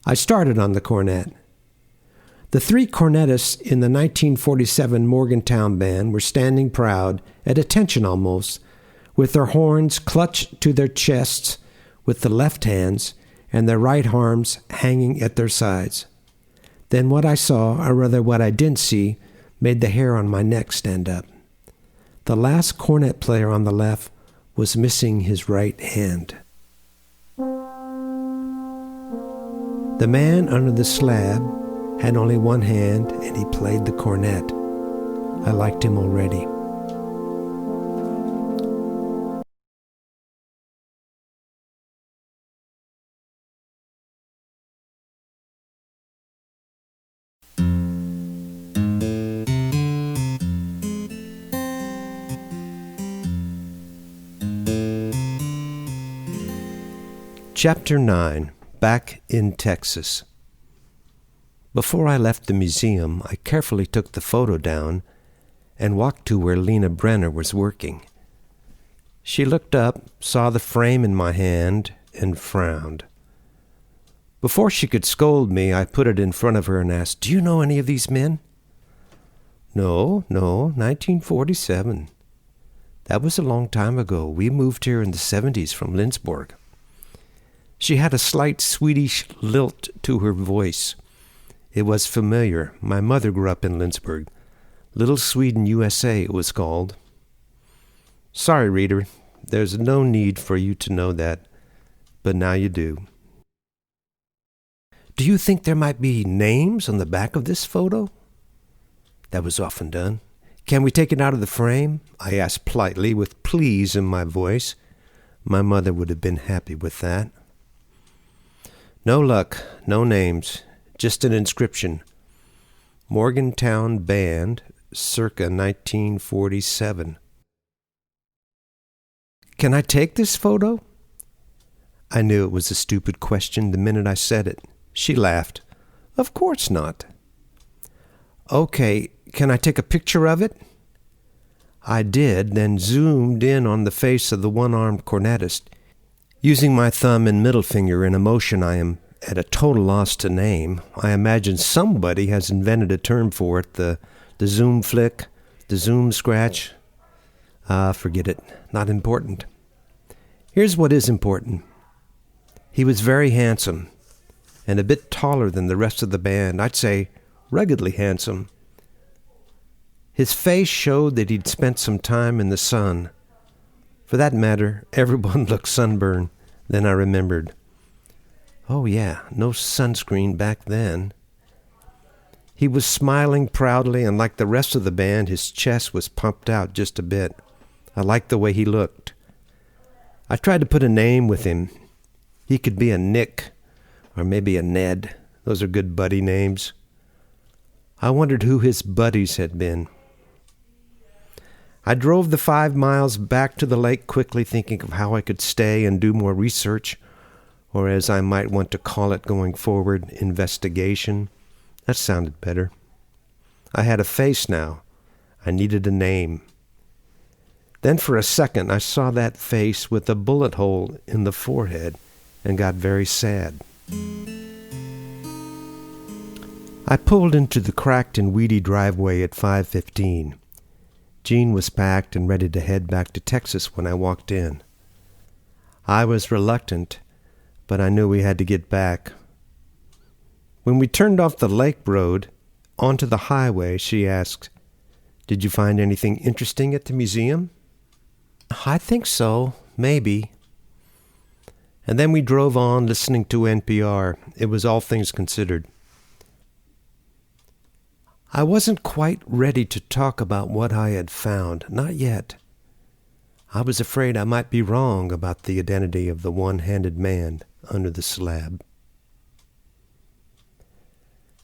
I started on the cornet. The three cornetists in the 1947 Morgantown band were standing proud, at attention almost, with their horns clutched to their chests with the left hands and their right arms hanging at their sides. Then what I saw, or rather what I didn't see, made the hair on my neck stand up. The last cornet player on the left was missing his right hand. The man under the slab had only one hand, and he played the cornet. I liked him already. Chapter 9. Back in Texas. Before I left the museum, I carefully took the photo down and walked to where Lena Brenner was working. She looked up, saw the frame in my hand, and frowned. Before she could scold me, I put it in front of her and asked, "Do you know any of these men?" No, 1947. That was a long time ago. We moved here in the 70s from Lindsborg. She had a slight Swedish lilt to her voice. It was familiar. My mother grew up in Lindsborg. Little Sweden, USA, it was called. Sorry, reader, there's no need for you to know that, but now you do. Do you think there might be names on the back of this photo? That was often done. Can we take it out of the frame? I asked politely, with please in my voice. My mother would have been happy with that. No luck, no names, just an inscription. Morgantown Band, circa 1947. Can I take this photo? I knew it was a stupid question the minute I said it. She laughed. Of course not. Okay, can I take a picture of it? I did, then zoomed in on the face of the one-armed cornetist. Using my thumb and middle finger in a motion I am at a total loss to name, I imagine somebody has invented a term for it, the zoom flick, the zoom scratch. Forget it. Not important. Here's what is important. He was very handsome, and a bit taller than the rest of the band. I'd say ruggedly handsome. His face showed that he'd spent some time in the sun. For that matter, everyone looked sunburned. Then I remembered. Oh yeah, no sunscreen back then. He was smiling proudly, and like the rest of the band, his chest was pumped out just a bit. I liked the way he looked. I tried to put a name with him. He could be a Nick, or maybe a Ned. Those are good buddy names. I wondered who his buddies had been. I drove the 5 miles back to the lake quickly, thinking of how I could stay and do more research, or as I might want to call it going forward, investigation. That sounded better. I had a face now. I needed a name. Then for a second I saw that face with a bullet hole in the forehead and got very sad. I pulled into the cracked and weedy driveway at 5:15. Jean was packed and ready to head back to Texas when I walked in. I was reluctant, but I knew we had to get back. When we turned off the lake road onto the highway, she asked, "Did you find anything interesting at the museum?" "I think so, maybe." And then we drove on listening to NPR. It was All Things Considered. I wasn't quite ready to talk about what I had found, not yet. I was afraid I might be wrong about the identity of the one-handed man under the slab.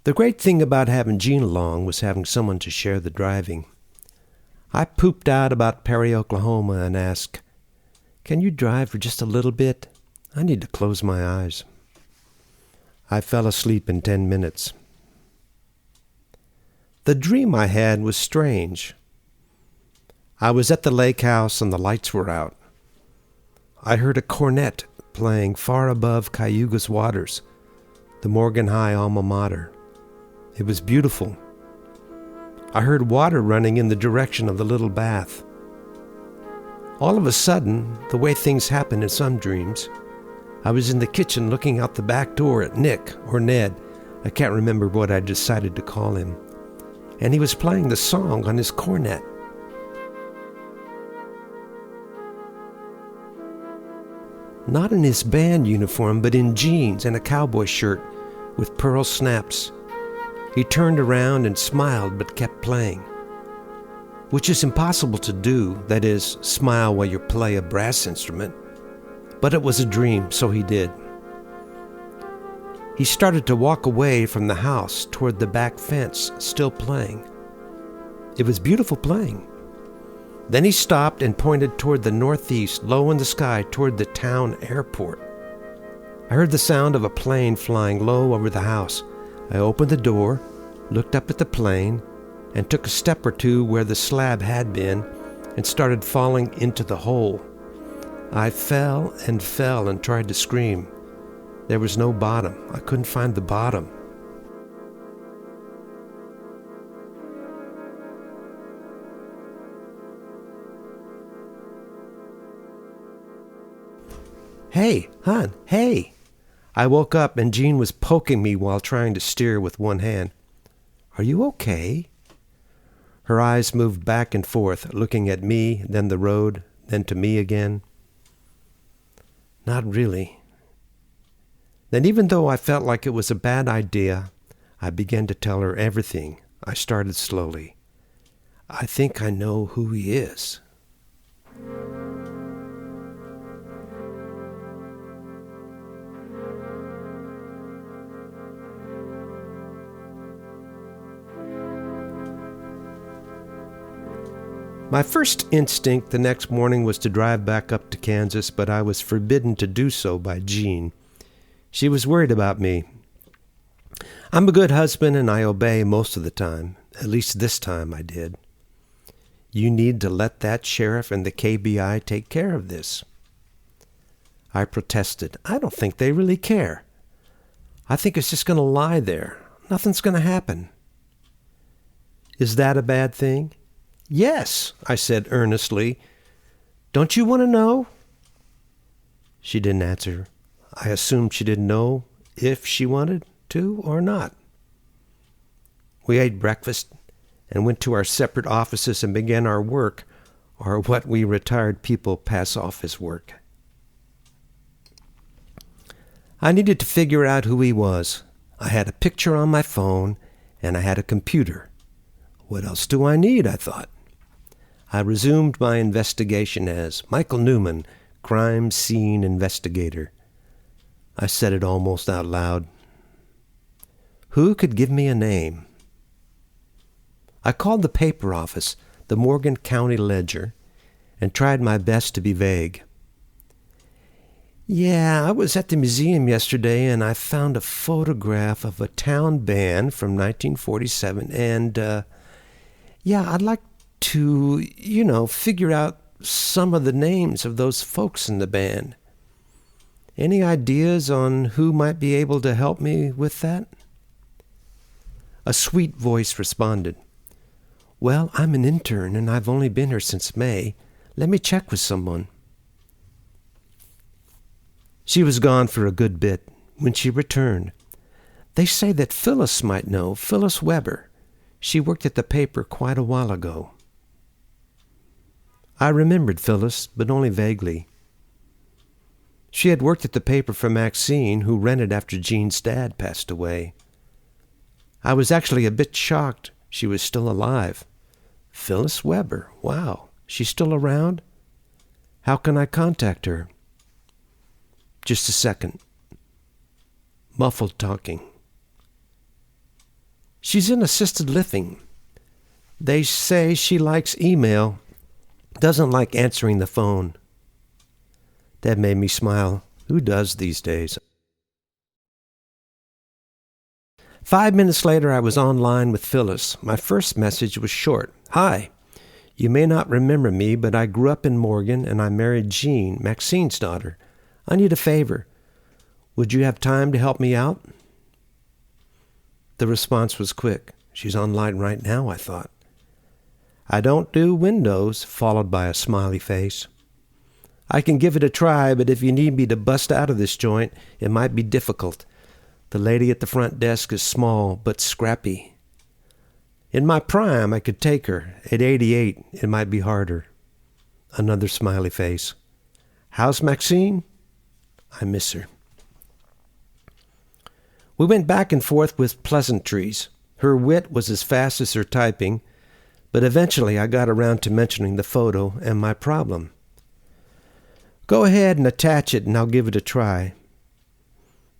The great thing about having Jean along was having someone to share the driving. I pooped out about Perry, Oklahoma, and asked, "Can you drive for just a little bit? I need to close my eyes." I fell asleep in 10 minutes. The dream I had was strange. I was at the lake house and the lights were out. I heard a cornet playing far above Cayuga's Waters, the Morgan High alma mater. It was beautiful. I heard water running in the direction of the little bath. All of a sudden, the way things happen in some dreams, I was in the kitchen looking out the back door at Nick or Ned. I can't remember what I decided to call him. And he was playing the song on his cornet. Not in his band uniform, but in jeans and a cowboy shirt with pearl snaps. He turned around and smiled but kept playing, which is impossible to do, that is, smile while you play a brass instrument. But it was a dream, so he did. He started to walk away from the house toward the back fence, still playing. It was beautiful playing. Then he stopped and pointed toward the northeast, low in the sky, toward the town airport. I heard the sound of a plane flying low over the house. I opened the door, looked up at the plane, and took a step or two where the slab had been and started falling into the hole. I fell and tried to scream. There was no bottom. I couldn't find the bottom. "Hey, hon, hey!" I woke up and Jean was poking me while trying to steer with one hand. "Are you okay?" Her eyes moved back and forth, looking at me, then the road, then to me again. "Not really." Then, even though I felt like it was a bad idea, I began to tell her everything. I started slowly. "I think I know who he is." My first instinct the next morning was to drive back up to Kansas, but I was forbidden to do so by Jean. She was worried about me. I'm a good husband and I obey most of the time. At least this time I did. "You need to let that sheriff and the KBI take care of this." I protested. "I don't think they really care. I think it's just going to lie there. Nothing's going to happen." "Is that a bad thing?" "Yes," I said earnestly. "Don't you want to know?" She didn't answer. I assumed she didn't know if she wanted to or not. We ate breakfast and went to our separate offices and began our work, or what we retired people pass off as work. I needed to figure out who he was. I had a picture on my phone, and I had a computer. What else do I need, I thought. I resumed my investigation as Michael Newman, crime scene investigator. I said it almost out loud. Who could give me a name? I called the paper office, the Morgan County Ledger, and tried my best to be vague. "Yeah, I was at the museum yesterday and I found a photograph of a town band from 1947 and, I'd like to, figure out some of the names of those folks in the band. Any ideas on who might be able to help me with that?" A sweet voice responded. "Well, I'm an intern and I've only been here since May. Let me check with someone." She was gone for a good bit. When she returned, "They say that Phyllis might know, Phyllis Weber. She worked at the paper quite a while ago." I remembered Phyllis, but only vaguely. She had worked at the paper for Maxine, who rented after Jean's dad passed away. I was actually a bit shocked she was still alive. Phyllis Weber, wow, she's still around? How can I contact her? Just a second. Muffled talking. "She's in assisted living. They say she likes email, doesn't like answering the phone. That made me smile. Who does these days? 5 minutes later, I was online with Phyllis. My first message was short. Hi. You may not remember me, but I grew up in Morgan, and I married Jean, Maxine's daughter. I need a favor. Would you have time to help me out? The response was quick. She's online right now, I thought. I don't do Windows, followed by a smiley face. I can give it a try, but if you need me to bust out of this joint, it might be difficult. The lady at the front desk is small, but scrappy. In my prime, I could take her. At 88, it might be harder. Another smiley face. How's Maxine? I miss her. We went back and forth with pleasantries. Her wit was as fast as her typing, but eventually I got around to mentioning the photo and my problem. Go ahead and attach it, and I'll give it a try.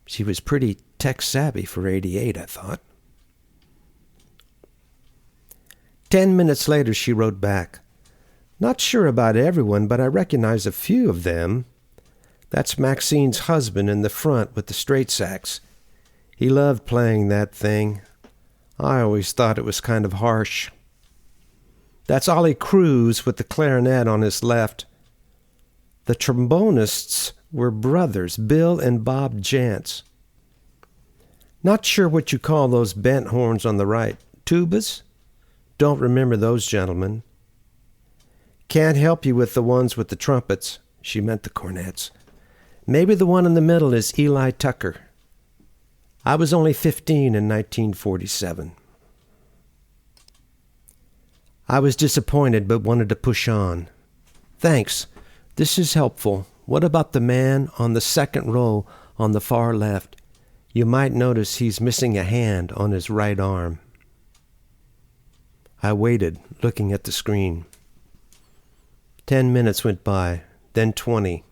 She was pretty tech-savvy for 88, I thought. 10 minutes later, she wrote back. Not sure about everyone, but I recognize a few of them. That's Maxine's husband in the front with the straight sax. He loved playing that thing. I always thought it was kind of harsh. That's Ollie Cruz with the clarinet on his left. The trombonists were brothers, Bill and Bob Jantz. Not sure what you call those bent horns on the right. Tubas? Don't remember those gentlemen. Can't help you with the ones with the trumpets. She meant the cornets. Maybe the one in the middle is Eli Tucker. I was only 15 in 1947. I was disappointed but wanted to push on. Thanks. This is helpful. What about the man on the second row on the far left? You might notice he's missing a hand on his right arm. I waited, looking at the screen. 10 minutes went by, then 20.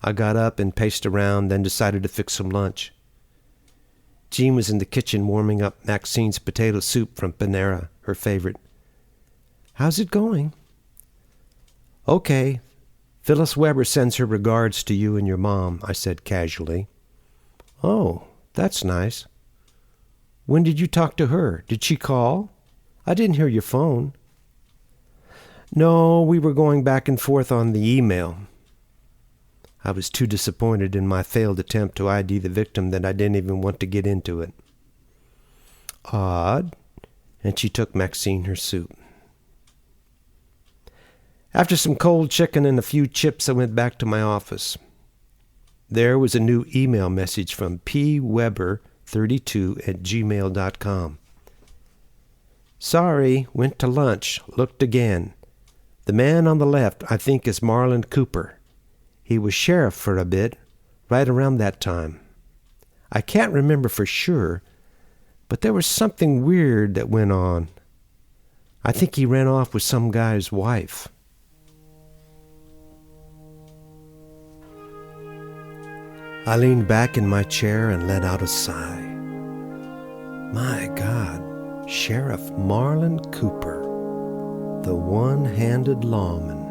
I got up and paced around, then decided to fix some lunch. Jean was in the kitchen warming up Maxine's potato soup from Panera, her favorite. How's it going? Okay. Phyllis Weber sends her regards to you and your mom, I said casually. Oh, that's nice. When did you talk to her? Did she call? I didn't hear your phone. No, we were going back and forth on the email. I was too disappointed in my failed attempt to ID the victim that I didn't even want to get into it. Odd. And she took Maxine her soup. After some cold chicken and a few chips, I went back to my office. There was a new email message from pweber32@gmail.com. Sorry, went to lunch, looked again. The man on the left, I think, is Marlon Cooper. He was sheriff for a bit, right around that time. I can't remember for sure, but there was something weird that went on. I think he ran off with some guy's wife. I leaned back in my chair and let out a sigh. My God, Sheriff Marlon Cooper, the one-handed lawman.